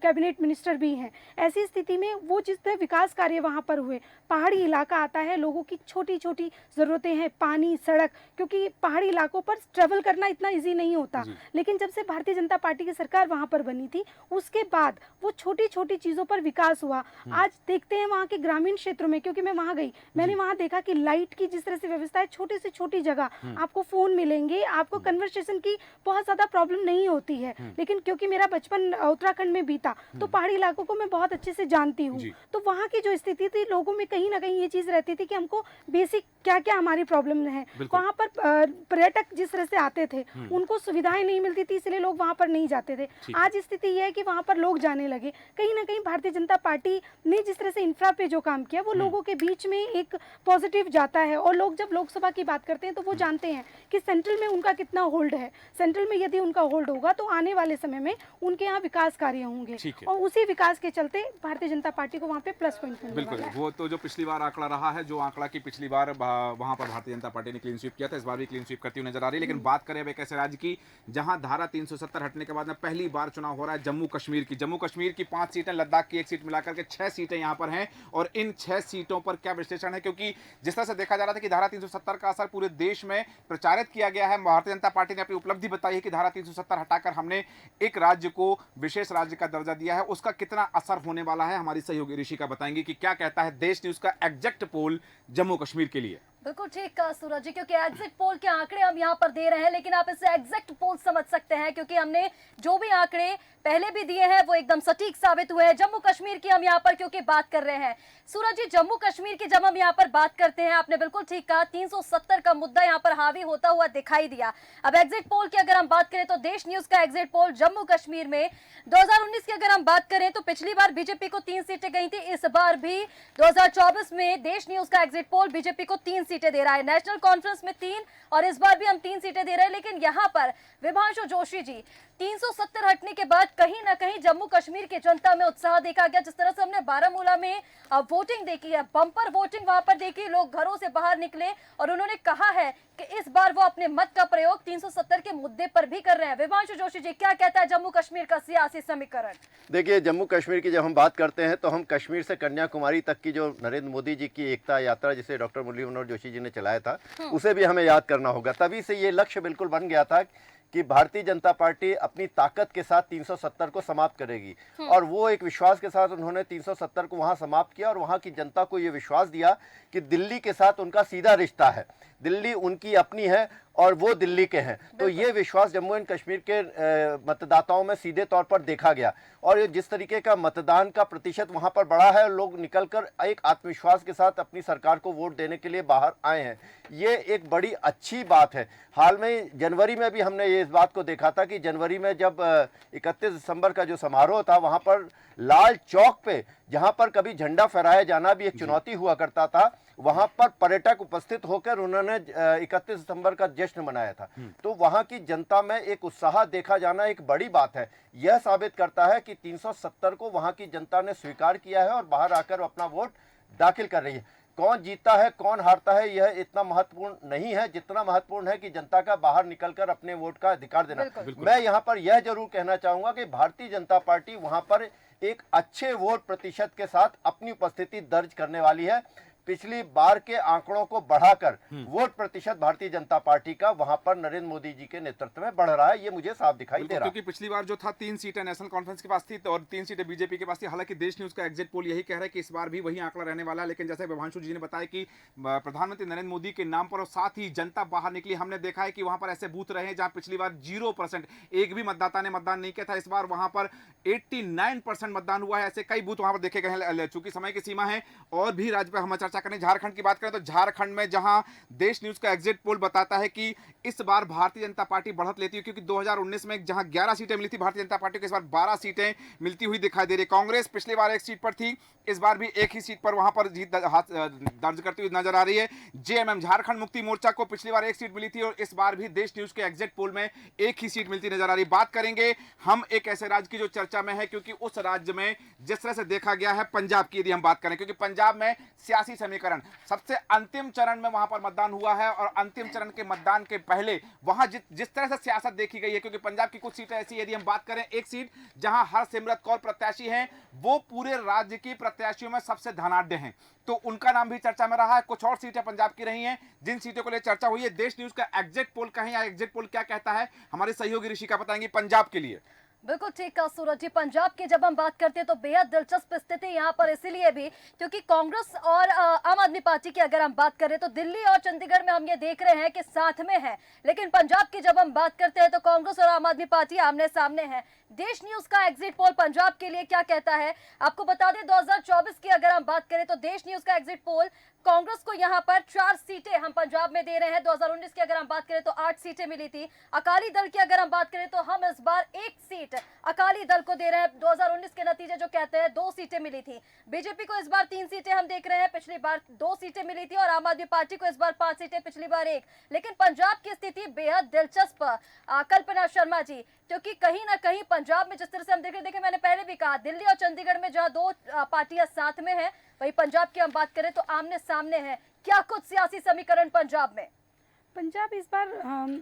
कैबिनेट मिनिस्टर भी हैं, ऐसी स्थिति में वो जितने विकास कार्य वहां पर हुए, पहाड़ी इलाका आता है, लोगों की छोटी छोटी जरूरतें हैं, पानी, सड़क, क्योंकि पहाड़ी इलाकों पर ट्रेवल करना इतना इजी नहीं होता। लेकिन जब से भारतीय जनता पार्टी की सरकार वहां पर बनी थी, उसके बाद वो छोटी छोटी चीजों पर विकास हुआ। आज देखते हैं वहां के ग्रामीण क्षेत्रों में, क्योंकि मैं वहां गई, मैंने वहां देखा कि लाइट की जिस तरह से व्यवस्था है, छोटी से छोटी जगह आपको फोन मिलेंगे, आपको कन्वर्सेशन की बहुत ज्यादा प्रॉब्लम नहीं होती है। लेकिन क्योंकि मेरा बचपन उत्तराखंड में बीता, तो पहाड़ी इलाकों को मैं बहुत अच्छे से जानती हूँ। तो वहाँ की जो स्थिति थी, लोगों में कहीं ना कहीं ये चीज रहती थी कि हमको बेसिक क्या क्या हमारी प्रॉब्लम है। वहाँ पर पर्यटक जिस तरह से आते थे, उनको सुविधाएं नहीं मिलती थी, इसलिए लोग वहाँ पर नहीं जाते थे। आज स्थिति यह है कि वहाँ पर लोग जाने लगे। कहीं ना कहीं भारतीय जनता पार्टी ने जिस तरह से इंफ्रा पे जो काम किया, वो लोगों के बीच में एक पॉजिटिव जाता है। और लोग जब लोकसभा की बात करते हैं तो वो जानते हैं कि सेंट्रल में उनका कितना होल्ड है। सेंट्रल में यदि उनका होल्ड होगा तो आने वाले समय में उनके यहाँ विकास कार्य होंगे, और उसी विकास के चलते भारतीय जनता पार्टी को वहाँ पे प्लस पॉइंट मिलने बिल्कुल, वाला है। वो तो जो पिछली बार आंकड़ा रहा है, जो आंकड़ा की पिछली बार वहां पर भारतीय जनता पार्टी ने क्लीन स्वीप किया था, इस बार भी क्लीन स्वीप करती हुई नजर आ रही है। लेकिन बात करें अब एक ऐसे राज्य की जहां धारा 370 हटने के बाद में पहली बार चुनाव हो रहा है, जम्मू कश्मीर की। जम्मू कश्मीर की 5 सीटें, लद्दाख की 1 सीट मिलाकर के 6 सीटें यहां पर हैं। और इन 6 सीटों पर क्या विश्लेषण है, क्योंकि जिस तरह से देखा जा रहा था कि धारा 370 का असर पूरे देश में प्रचारित किया गया है, भारतीय जनता पार्टी ने अपनी उपलब्धि बताई है कि धारा 370 हटाकर हमने एक राज्य को विशेष राज्य का दर्जा दिया है। उसका कितना असर होने वाला है, हमारी सहयोगी ऋषिका बताएंगे कि क्या कहता है देश न्यूज का एग्जैक्ट पोल जम्मू कश्मीर के लिए। बिल्कुल ठीक कहा सूरज जी, क्योंकि एग्जिट पोल के आंकड़े हम यहाँ पर दे रहे हैं, लेकिन आप इसे एग्जैक्ट पोल समझ सकते हैं, क्योंकि हमने जो भी आंकड़े पहले भी दिए हैं वो एकदम सटीक साबित हुए हैं। जम्मू कश्मीर की हम यहाँ पर क्योंकि बात कर रहे हैं, सूरज जी, जम्मू कश्मीर की जब हम यहाँ पर बात करते हैं, आपने बिल्कुल ठीक कहा, 370 का मुद्दा यहाँ पर हावी होता हुआ दिखाई दिया। अब एग्जिट पोल की अगर हम बात करें तो देश न्यूज का एग्जिट पोल जम्मू कश्मीर में 2019 की अगर हम बात करें तो पिछली बार बीजेपी को 3 सीटें गई थी, इस बार भी 2024 में देश न्यूज का एग्जिट पोल बीजेपी को 3 सीटें दे रहा है, नेशनल कॉन्फ्रेंस में 3 और इस बार भी हम 3 सीटें दे रहे हैं। लेकिन यहाँ पर विभांशु जोशी जी, 370 हटने के बाद कहीं ना कहीं जम्मू कश्मीर की जनता में उत्साह देखा गया। जिस तरह से हमने बारामूला में वोटिंग देखी है, बम्पर वोटिंग वहां पर देखी, लोग घरों से बाहर निकले और उन्होंने कहा है कि इस बार वो अपने मत का प्रयोग 370 के मुद्दे पर भी कर रहे हैं। विभांशु जोशी जी, क्या कहता है जम्मू कश्मीर का सियासी समीकरण? देखिए, जम्मू कश्मीर की जब हम बात करते हैं तो हम कश्मीर से कन्याकुमारी तक की जो नरेंद्र मोदी जी की एकता यात्रा जिसे डॉक्टर मुरली मनोहर जोशी जी ने चलाया था, उसे भी हमें याद करना होगा। तभी से ये लक्ष्य बिल्कुल बन गया था कि भारतीय जनता पार्टी अपनी ताकत के साथ 370 को समाप्त करेगी, और वो एक विश्वास के साथ उन्होंने 370 को वहां समाप्त किया और वहां की जनता को ये विश्वास दिया कि दिल्ली के साथ उनका सीधा रिश्ता है, दिल्ली उनकी अपनी है और वो दिल्ली के हैं। तो ये विश्वास जम्मू एंड कश्मीर के मतदाताओं में सीधे तौर पर देखा गया, और ये जिस तरीके का मतदान का प्रतिशत वहां पर बढ़ा है, लोग निकलकर एक आत्मविश्वास के साथ अपनी सरकार को वोट देने के लिए बाहर आए हैं, ये एक बड़ी अच्छी बात है। हाल में जनवरी में भी हमने ये इस बात को देखा था कि जनवरी में जब 31 दिसंबर का जो समारोह था, वहां पर लाल चौक पे, जहां पर कभी झंडा फहराया जाना भी एक चुनौती हुआ करता था, वहां पर पर्यटक उपस्थित होकर उन्होंने 31 दिसंबर का जश्न मनाया था। तो वहां की जनता में एक उत्साह देखा जाना एक बड़ी बात है। यह साबित करता है कि 370 को वहां की जनता ने स्वीकार किया है और बाहर आकर अपना वोट दाखिल कर रही है। कौन जीता है कौन हारता है यह इतना महत्वपूर्ण नहीं है, जितना महत्वपूर्ण है कि जनता का बाहर निकलकर अपने वोट का अधिकार देना। मैं यहाँ पर यह जरूर कहना चाहूंगा कि भारतीय जनता पार्टी वहां पर एक अच्छे वोट प्रतिशत के साथ अपनी उपस्थिति दर्ज करने वाली है। पिछली बार के आंकड़ों को बढ़ाकर वोट प्रतिशत भारतीय जनता पार्टी का वहां पर नरेंद्र मोदी जी के नेतृत्व में बढ़ रहा है, ये मुझे साफ दिखाई दे रहा है। क्योंकि पिछली बार जो था 3 सीटें नेशनल कॉन्फ्रेंस के पास थी और 3 सीटें बीजेपी के पास थी। हालांकि देश न्यूज का एग्जिट पोल यही कह रहा है कि इस बार भी वही आंकड़ा रहने वाला है, लेकिन जैसे विभांशु जी ने बताया कि प्रधानमंत्री नरेंद्र मोदी के नाम पर और साथ ही जनता बाहर निकली। हमने देखा है कि वहां पर ऐसे बूथ रहे जहां पिछली बार 0% एक भी मतदाता ने मतदान नहीं किया था। इस बार वहां पर 89% मतदान हुआ है। ऐसे कई बूथ वहां पर देखे गए हैं। चूंकि समय की सीमा है और भी राज्य पर हम चर्चा करें। झारखंड की बात करें तो झारखंड में जहां देश न्यूज का एग्जिट पोल बताता है कि इस बार भारतीय जनता पार्टी बढ़त लेती है, क्योंकि 2019 में जहां 11 सीटें मिली थी भारतीय जनता पार्टी को, इस बार 12 सीटें मिलती हुई दिखाई दे रही। कांग्रेस पिछली बार 1 सीट पर थी, इस बार भी एक ही सीट पर वहां पर जीत दर्ज करती हुई नजर आ रही है। जेएमएम झारखंड मुक्ति मोर्चा को पिछली बार 1 सीट मिली थी और इस बार भी देश न्यूज के एग्जिट पोल में एक ही सीट मिलती नजर आ रही। बात करेंगे हम एक ऐसे राज्य की जो चर्चा में है, क्योंकि उस राज्य में जिस तरह से देखा गया है, पंजाब की यदि हम बात करें, क्योंकि पंजाब में सियासी समीकरण सबसे अंतिम चरण में वहां पर मतदान हुआ है और अंतिम चरण के मतदान के पहले वहां जिस तरह से सियासत देखी गई है, क्योंकि पंजाब की कुछ सीटें ऐसी, यदि हम बात करें एक सीट जहां हरसिमरत कौर प्रत्याशी हैं, वो पूरे राज्य की प्रत्याशियों में सबसे धनाढ्य हैं, तो उनका नाम भी चर्चा में रहा है। कुछ और सीटें पंजाब की रही हैं जिन सीटों को लेकर चर्चा हुई है। देश न्यूज का एग्जिट पोल कहें या एग्जिट पोल क्या कहता है, हमारे सहयोगी ऋषिका बताएंगे पंजाब के लिए। बिल्कुल ठीक कहा सूरज जी। पंजाब की जब हम बात करते हैं तो बेहद दिलचस्प स्थिति यहाँ पर इसीलिए भी क्योंकि कांग्रेस और आम आदमी पार्टी की अगर हम बात करें तो दिल्ली और चंडीगढ़ में हम ये देख रहे हैं कि साथ में है, लेकिन पंजाब की जब हम बात करते हैं तो कांग्रेस और आम आदमी पार्टी आमने सामने है। देश न्यूज का एग्जिट पोल पंजाब के लिए क्या कहता है, आपको बता दें 2024 की अगर हम बात करें तो देश न्यूज का एग्जिट पोल कांग्रेस को यहां पर 4 सीटें हम पंजाब में दे रहे हैं। 2019 की अगर हम बात करें तो 8 सीटें मिली थी। अकाली दल की अगर हम बात करें तो हम इस बार 1 सीट अकाली दल को दे रहे हैं। 2019 के नतीजे जो कहते हैं 2 सीटें मिली थी। बीजेपी को इस बार 3 सीटें हम देख रहे हैं, पिछली बार 2 सीटें मिली थी और आम आदमी पार्टी को इस बार 5 सीटें, पिछली बार 1। लेकिन पंजाब की स्थिति बेहद दिलचस्प कल्पना शर्मा जी, क्योंकि कहीं ना कहीं पंजाब में जिस तरह से हम देखें मैंने पहले भी कहा, दिल्ली और चंडीगढ़ में जहां 2 पार्टियां साथ में हैं, वही पंजाब की हम बात करें तो आमने सामने है। क्या कुछ सियासी समीकरण पंजाब में? पंजाब इस बार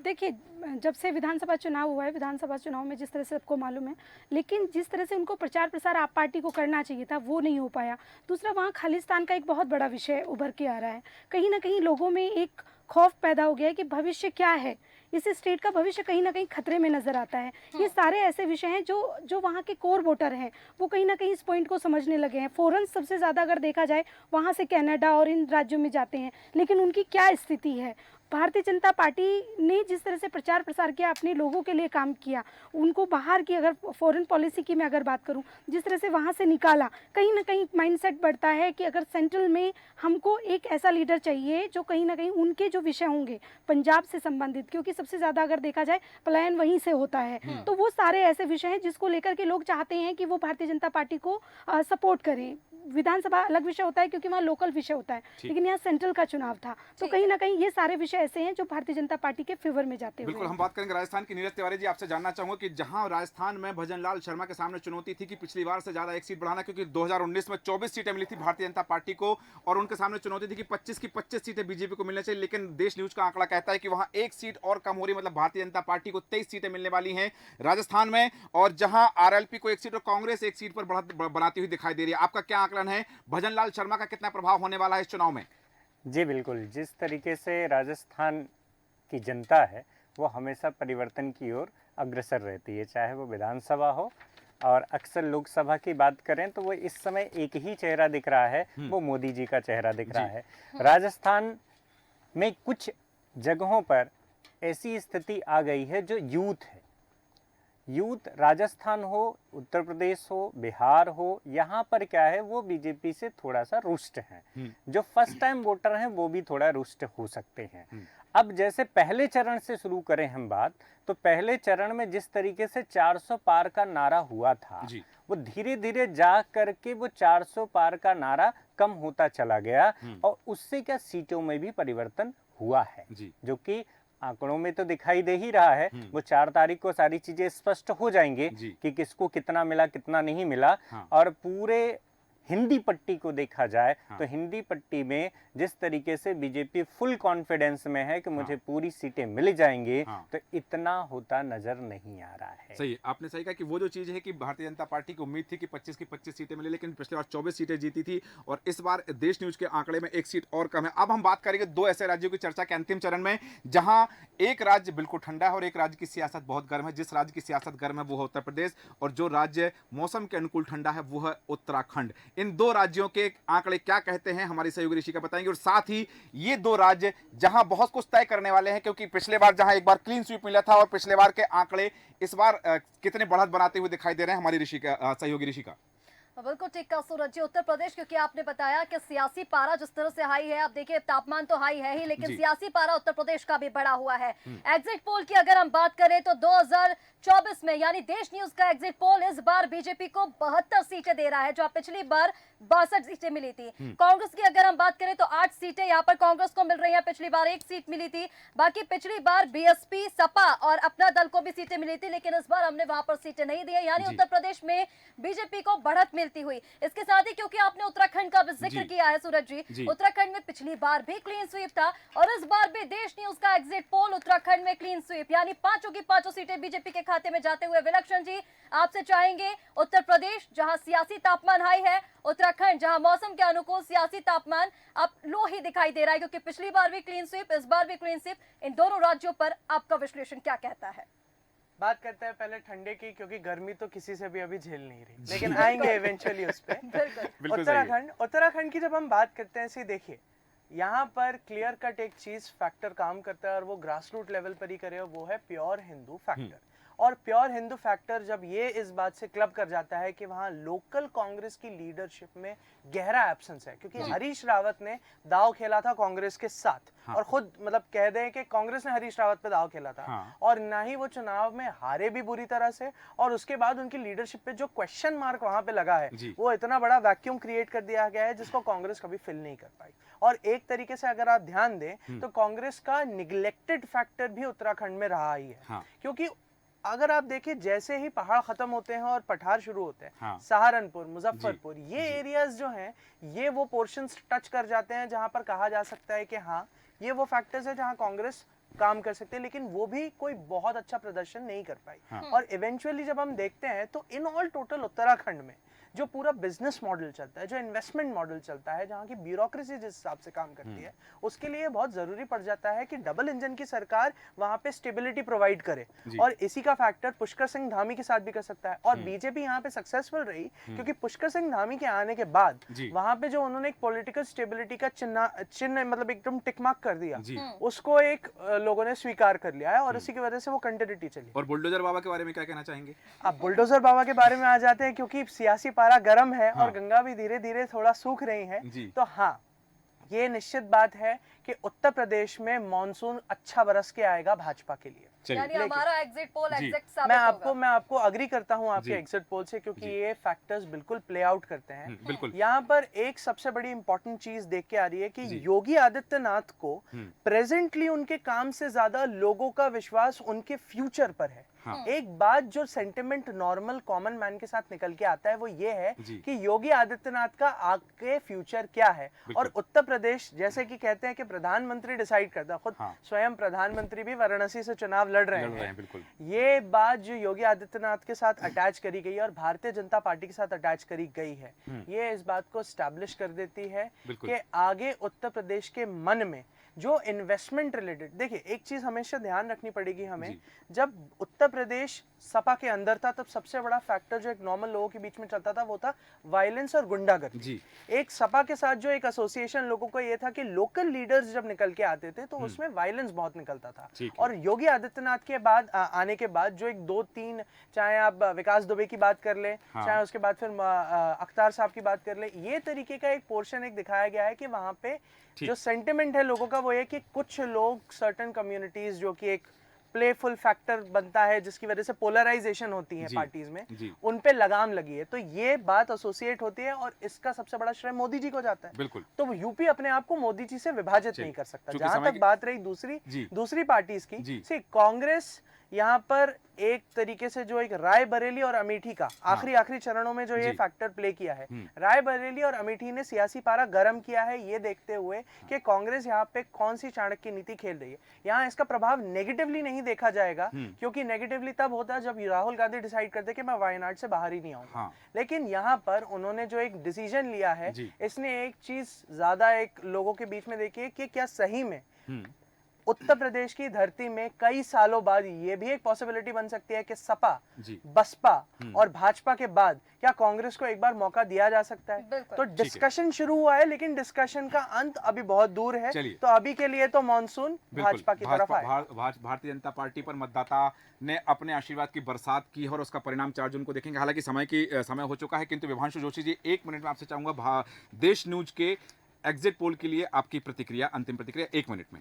देखिए, जब से विधानसभा चुनाव हुआ है, विधानसभा चुनाव में जिस तरह से सबको मालूम है, लेकिन जिस तरह से उनको प्रचार प्रसार आप पार्टी को करना चाहिए था वो नहीं हो पाया। दूसरा, वहाँ खालिस्तान का एक बहुत बड़ा विषय उभर के आ रहा है। कहीं ना कहीं लोगों में एक खौफ पैदा हो गया है कि भविष्य क्या है, इस स्टेट का भविष्य कहीं ना कहीं खतरे में नजर आता है। ये सारे ऐसे विषय हैं जो वहाँ के कोर वोटर हैं वो कहीं ना कहीं इस पॉइंट को समझने लगे हैं। फॉरेन सबसे ज़्यादा अगर देखा जाए वहाँ से कनाडा और इन राज्यों में जाते हैं, लेकिन उनकी क्या स्थिति है। भारतीय जनता पार्टी ने जिस तरह से प्रचार प्रसार किया, अपने लोगों के लिए काम किया, उनको बाहर की अगर फॉरेन पॉलिसी की मैं अगर बात करूं, जिस तरह से वहाँ से निकाला, कहीं ना कहीं माइंडसेट बढ़ता है कि अगर सेंट्रल में हमको एक ऐसा लीडर चाहिए जो कहीं ना कहीं उनके जो विषय होंगे पंजाब से संबंधित, क्योंकि सबसे ज़्यादा अगर देखा जाए पलायन वहीं से होता है, तो वो सारे ऐसे विषय हैं जिसको लेकर के लोग चाहते हैं कि वो भारतीय जनता पार्टी को सपोर्ट करें। विधानसभा अलग विषय होता है क्योंकि वहाँ लोकल विषय होता है, लेकिन यहाँ सेंट्रल का चुनाव था, तो कहीं ना कहीं ये सारे विषय ऐसे हैं जो भारतीय जनता पार्टी के फेवर में जाते हुए। बिल्कुल, हम बात करेंगे राजस्थान की। नीरज तिवारी जी, आपसे जानना चाहूंगा कि जहां राजस्थान में भजनलाल शर्मा के सामने चुनौती थी कि पिछली बार से ज्यादा 1 सीट बढ़ाना, क्योंकि 2019 में 24 सीटें मिली थी भारतीय जनता पार्टी को और उनके सामने चुनौती थी कि 25 की 25 सीटें बीजेपी को मिलनी चाहिए, लेकिन देश न्यूज का आंकड़ा कहता है कि वहां 1 सीट और कम हो रही, मतलब भारतीय जनता पार्टी को 23 सीटें मिलने वाली हैं राजस्थान में, और जहां आरएलपी को 1 सीट और कांग्रेस 1 सीट पर बढ़त बनाती हुई दिखाई दे रही है। आपका क्या आकलन है, भजनलाल शर्मा का कितना प्रभाव होने वाला है इस चुनाव में? जी बिल्कुल, जिस तरीके से राजस्थान की जनता है वो हमेशा परिवर्तन की ओर अग्रसर रहती है, चाहे वो विधानसभा हो और अक्सर लोकसभा की बात करें तो वो इस समय एक ही चेहरा दिख रहा है, वो मोदी जी का चेहरा दिख रहा है। राजस्थान में कुछ जगहों पर ऐसी स्थिति आ गई है जो यूथ है, यूथ राजस्थान हो, उत्तर प्रदेश हो, बिहार हो, यहाँ पर क्या है वो बीजेपी से थोड़ा सा रुष्ट हैं। जो फर्स्ट टाइम वोटर हैं वो भी थोड़ा रुष्ट हो सकते हैं। अब जैसे पहले चरण से शुरू करें हम बात, तो पहले चरण में जिस तरीके से 400 पार का नारा हुआ था, वो धीरे धीरे जा करके वो 400 पार का नारा कम होता चला गया और उससे क्या सीटों में भी परिवर्तन हुआ है, जो कि आंकड़ों में तो दिखाई दे ही रहा है। वो 4 तारीख को सारी चीजें स्पष्ट हो जाएंगे कि किसको कितना मिला कितना नहीं मिला, और पूरे हिंदी पट्टी को देखा जाए हाँ। तो हिंदी पट्टी में जिस तरीके से बीजेपी फुल कॉन्फिडेंस में है कि मुझे पूरी सीटें मिल जाएंगी, हाँ। तो इतना होता नजर नहीं आ रहा है। सही, आपने सही कहा कि वो जो चीज़ है कि भारतीय जनता पार्टी को उम्मीद थी कि 25 की 25 सीटें मिले, लेकिन पिछले बार 24 सीटें जीती थी और इस बार देश न्यूज के आंकड़े में एक सीट और कम है। अब हम बात करेंगे दो ऐसे राज्यों की चर्चा के अंतिम चरण में जहां एक राज्य बिल्कुल ठंडा है और एक राज्य की सियासत बहुत गर्म है। जिस राज्य की सियासत गर्म है वो है उत्तर प्रदेश और जो राज्य मौसम के अनुकूल ठंडा है वो है उत्तराखंड। इन दो राज्यों के आंकड़े क्या कहते हैं हमारी सहयोगी ऋषिका बताएंगे और साथ ही ये दो राज्य जहां बहुत कुछ तय करने वाले हैं, क्योंकि पिछले बार जहां एक बार क्लीन स्वीप मिला था और पिछले बार के आंकड़े इस बार कितने बढ़त बनाते हुए दिखाई दे रहे हैं हमारी ऋषिका सहयोगी ऋषिका। बिल्कुल ठीक कहा सूरज जी। उत्तर प्रदेश, क्योंकि आपने बताया कि सियासी पारा जिस तरह से हाई है, आप देखिए तापमान तो हाई है ही, लेकिन जी। सियासी पारा उत्तर प्रदेश का भी बढ़ा हुआ है। एग्जिट पोल की अगर हम बात करें तो 2024 में, यानी देश न्यूज का एग्जिट पोल इस बार बीजेपी को 72 सीटें दे रहा है, जो पिछली बार 62 सीटें मिली थी। कांग्रेस की अगर हम बात करें तो 8 सीटें यहाँ पर कांग्रेस को मिल रही हैं, पिछली बार 1 सीट मिली थी। बाकी पिछली बार बीएसपी, सपा और अपना दल को भी सीटें मिली थी, लेकिन इस बार हमने वहां पर सीटें नहीं दी है, यानी जी। उत्तर प्रदेश में बीजेपी को बढ़त मिलती हुई। इसके साथ ही क्योंकि आपने उत्तराखंड का भी जिक्र जी। किया है सूरज जी। जी, उत्तराखंड में पिछली बार भी क्लीन स्वीप था और इस बार भी देश न्यूज का एग्जिट पोल उत्तराखंड में क्लीन स्वीप, यानी 5 की 5 सीटें बीजेपी के खाते में जाते हुए। विलक्षण जी, आपसे चाहेंगे उत्तर प्रदेश जहां सियासी तापमान हाई है, उत्तराखंड जहां मौसम के अनुकूल सियासी तापमान अब लो ही दिखाई दे रहा है, क्योंकि पिछली बार भी क्लीन स्वीप, इस बार भी क्लीन स्वीप। इन दोनों राज्यों पर आपका विश्लेषण क्या कहता है? बात करते हैं पहले ठंडे की, क्योंकि गर्मी तो किसी से भी अभी झेल नहीं रही, लेकिन आएंगे इवेंचुअली उस पे। बिल्कुल। उत्तराखंड की जब हम बात करते हैं, इसे देखिए, यहाँ पर क्लियर कट एक चीज फैक्टर काम करता है और वो ग्रास रूट लेवल पर ही करे, वो है प्योर हिंदू फैक्टर। और प्योर हिंदू फैक्टर जब ये इस बात से क्लब कर जाता है कि वहाँ लोकल कांग्रेस की लीडरशिप में गहरा एब्सेंस है, क्योंकि हरीश रावत ने दाव खेला था कांग्रेस के साथ। हाँ। और खुद मतलब कह दें कि कांग्रेस ने हरीश रावत पे दाव खेला था। हाँ। और ना ही वो चुनाव में हारे भी बुरी तरह से, और उसके बाद उनकी लीडरशिप पे जो क्वेश्चन मार्क वहां पे लगा है, वो इतना बड़ा वैक्यूम क्रिएट कर दिया गया है जिसको कांग्रेस कभी फिल नहीं कर पाई। और एक तरीके से अगर आप ध्यान दें तो कांग्रेस का निग्लेक्टेड फैक्टर भी उत्तराखंड में रहा ही है। हाँ। क्योंकि अगर आप देखें, जैसे ही पहाड़ खत्म होते हैं और पठार शुरू होते हैं, हाँ। सहारनपुर, मुजफ्फरपुर, ये एरियाज जो हैं, ये वो पोर्शंस टच कर जाते हैं जहां पर कहा जा सकता है कि हाँ, ये वो फैक्टर्स है जहां कांग्रेस काम कर सकते हैं, लेकिन वो भी कोई बहुत अच्छा प्रदर्शन नहीं कर पाई। हाँ। और इवेंचुअली जब हम देखते हैं तो इन ऑल टोटल उत्तराखंड में जो पूरा बिजनेस मॉडल चलता है, जो इन्वेस्टमेंट मॉडल चलता है, जहाँ की ब्यूरोक्रेसी जिस हिसाब से काम करती है, उसके लिए बहुत जरूरी पड़ जाता है कि डबल इंजन की सरकार वहाँ पे स्टेबिलिटी प्रोवाइड करे। और इसी का फैक्टर पुष्कर सिंह धामी के साथ भी कर सकता है। और बीजेपी यहाँ पे सक्सेसफुल रही क्योंकि पुष्कर सिंह धामी के आने के बाद वहाँ पे जो उन्होंने एक पॉलिटिकल स्टेबिलिटी का चिन्ह मतलब एकदम टिक मार्क कर दिया, उसको एक लोगों ने स्वीकार कर लिया है और इसी की वजह से वो कंटिन्यूटी चली। और बुलडोजर बाबा के बारे में क्या कहना चाहेंगे? अब बुलडोजर बाबा के बारे में आ जाते हैं, क्योंकि सियासी पारा गर्म है और गंगा भी धीरे धीरे थोड़ा सूख रही है। तो हाँ, ये निश्चित बात है कि उत्तर प्रदेश में मॉनसून अच्छा बरस के आएगा भाजपा के लिए। यानी हमारा एग्जिट पोल एग्जैक्ट साबित मैं आपको अग्री करता हूं आपके एग्जिट पोल से, क्योंकि ये फैक्टर्स बिल्कुल प्ले आउट करते हैं। बिल्कुल। यहाँ पर एक सबसे बड़ी इंपॉर्टेंट चीज देख के आ रही है कि योगी आदित्यनाथ को प्रेजेंटली उनके काम से ज्यादा लोगों का विश्वास उनके फ्यूचर पर है। एक बात जो सेंटिमेंट नॉर्मल कॉमन मैन के साथ निकल के आता है वो ये है कि योगी आदित्यनाथ का आगे फ्यूचर क्या है। और उत्तर प्रदेश, जैसे कि कहते हैं कि प्रधानमंत्री डिसाइड करता है, खुद स्वयं प्रधानमंत्री भी वाराणसी से चुनाव लड़ रहे हैं। बिल्कुल। ये बात जो योगी आदित्यनाथ के साथ अटैच करी गई है और भारतीय जनता पार्टी के साथ अटैच करी गई है, ये इस बात को स्टैब्लिश कर देती है कि आगे उत्तर प्रदेश के मन में जो इन्वेस्टमेंट रिलेटेड, देखिए एक चीज हमेशा ध्यान रखनी पड़ेगी हमें, जब उत्तर प्रदेश सपा के अंदर था तब सबसे बड़ा फैक्टर जो एक नॉर्मल लोगों के बीच में चलता था वो था वायलेंस और गुंडागर्दी। एक सपा के साथ जो एक एसोसिएशन लोगों को ये था कि लोकल लीडर्स जब निकल के आते थे तो उसमें वायलेंस बहुत निकलता था। और योगी आदित्यनाथ के बाद आने के बाद जो एक 2-3, चाहे आप विकास दुबे की बात कर ले, चाहे उसके बाद फिर अख्तार साहब की बात कर ले, ये तरीके का एक पोर्शन एक दिखाया गया है कि वहां पे जो सेंटिमेंट है लोगों का वो है कि कुछ लोग, सर्टेन कम्युनिटीज जो कि एक प्लेफुल फैक्टर बनता है जिसकी वजह से पोलराइजेशन होती है पार्टीज में, उन पे लगाम लगी है। तो ये बात एसोसिएट होती है और इसका सबसे बड़ा श्रेय मोदी जी को जाता है। बिल्कुल। तो यूपी अपने आप को मोदी जी से विभाजित नहीं कर सकता। जहां तक बात रही दूसरी पार्टीज की, कांग्रेस यहाँ पर एक तरीके से जो एक राय बरेली और अमेठी का आखिरी चरणों में जो ये जी। फैक्टर प्ले किया है, राय बरेली और अमेठी ने सियासी पारा गर्म किया है, ये देखते हुए कि कांग्रेस यहाँ पे कौन सी चाणक्य नीति खेल रही है। यहाँ इसका प्रभाव नेगेटिवली नहीं देखा जाएगा, क्योंकि नेगेटिवली तब होता है जब राहुल गांधी डिसाइड करते कि मैं वायनाड से बाहर ही नहीं आऊंगा। हाँ। लेकिन यहाँ पर उन्होंने जो एक डिसीजन लिया है, जी। इसने एक चीज ज्यादा एक लोगों के बीच में देखी है कि क्या सही में उत्तर प्रदेश की धरती में कई सालों बाद ये भी एक पॉसिबिलिटी बन सकती है कि सपा, जी। बसपा और भाजपा के बाद क्या कांग्रेस को एक बार मौका दिया जा सकता है। बिल्कुल। तो डिस्कशन शुरू हुआ है, लेकिन डिस्कशन का अंत अभी बहुत दूर है। चलिए। तो अभी के लिए तो मानसून भाजपा की तरफ आए। भारतीय जनता पार्टी पर मतदाता ने अपने आशीर्वाद की बरसात की है और उसका परिणाम 4 जून को देखेंगे। हालांकि समय हो चुका है, किंतु विभांशु जोशी जी 1 मिनट में आपसे चाहूंगा देश न्यूज के एग्जिट पोल के लिए आपकी प्रतिक्रिया, अंतिम प्रतिक्रिया 1 मिनट में।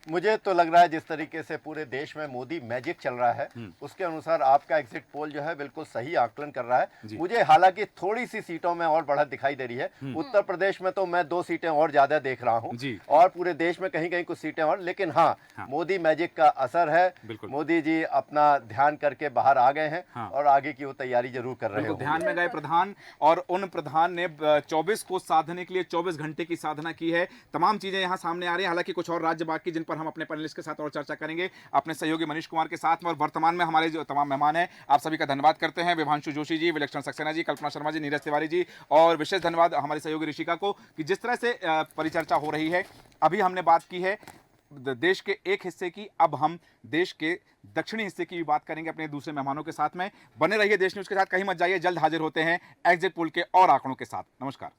मुझे तो लग रहा है जिस तरीके से पूरे देश में मोदी मैजिक चल रहा है, उसके अनुसार आपका एग्जिट पोल जो है बिल्कुल सही आकलन कर रहा है। मुझे हालांकि थोड़ी सी सीटों में और बढ़त दिखाई दे रही है। उत्तर प्रदेश में तो मैं 2 सीटें और ज्यादा देख रहा हूं, और पूरे देश में कहीं कहीं कुछ सीटें और। लेकिन हाँ, मोदी मैजिक का असर है। मोदी जी अपना ध्यान करके बाहर आ गए हैं और आगे की वो तैयारी जरूर कर रहे हैं। ध्यान में गए प्रधान, और उन प्रधान ने 24 को साधने के लिए 24 घंटे की साधना की है। तमाम चीजें यहाँ सामने आ रही है। हालांकि कुछ और राज्य बाकी जिन पर हम अपने पैनलिस्ट के साथ और चर्चा करेंगे, अपने सहयोगी मनीष कुमार के साथ में। और वर्तमान में हमारे जो तमाम मेहमान हैं, आप सभी का धन्यवाद करते हैं। विभांशु जोशी जी, विलक्षण सक्सेना जी, कल्पना शर्मा जी, नीरज तिवारी जी, और विशेष धन्यवाद हमारे सहयोगी ऋषिका को कि जिस तरह से परिचर्चा हो रही है। अभी हमने बात की है देश के एक हिस्से की, अब हम देश के दक्षिणी हिस्से की भी बात करेंगे अपने दूसरे मेहमानों के साथ में। बने रहिए देश न्यूज के साथ, कहीं मत जाइए। जल्द हाजिर होते हैं एग्जिट पोल के और आंकड़ों के साथ। नमस्कार।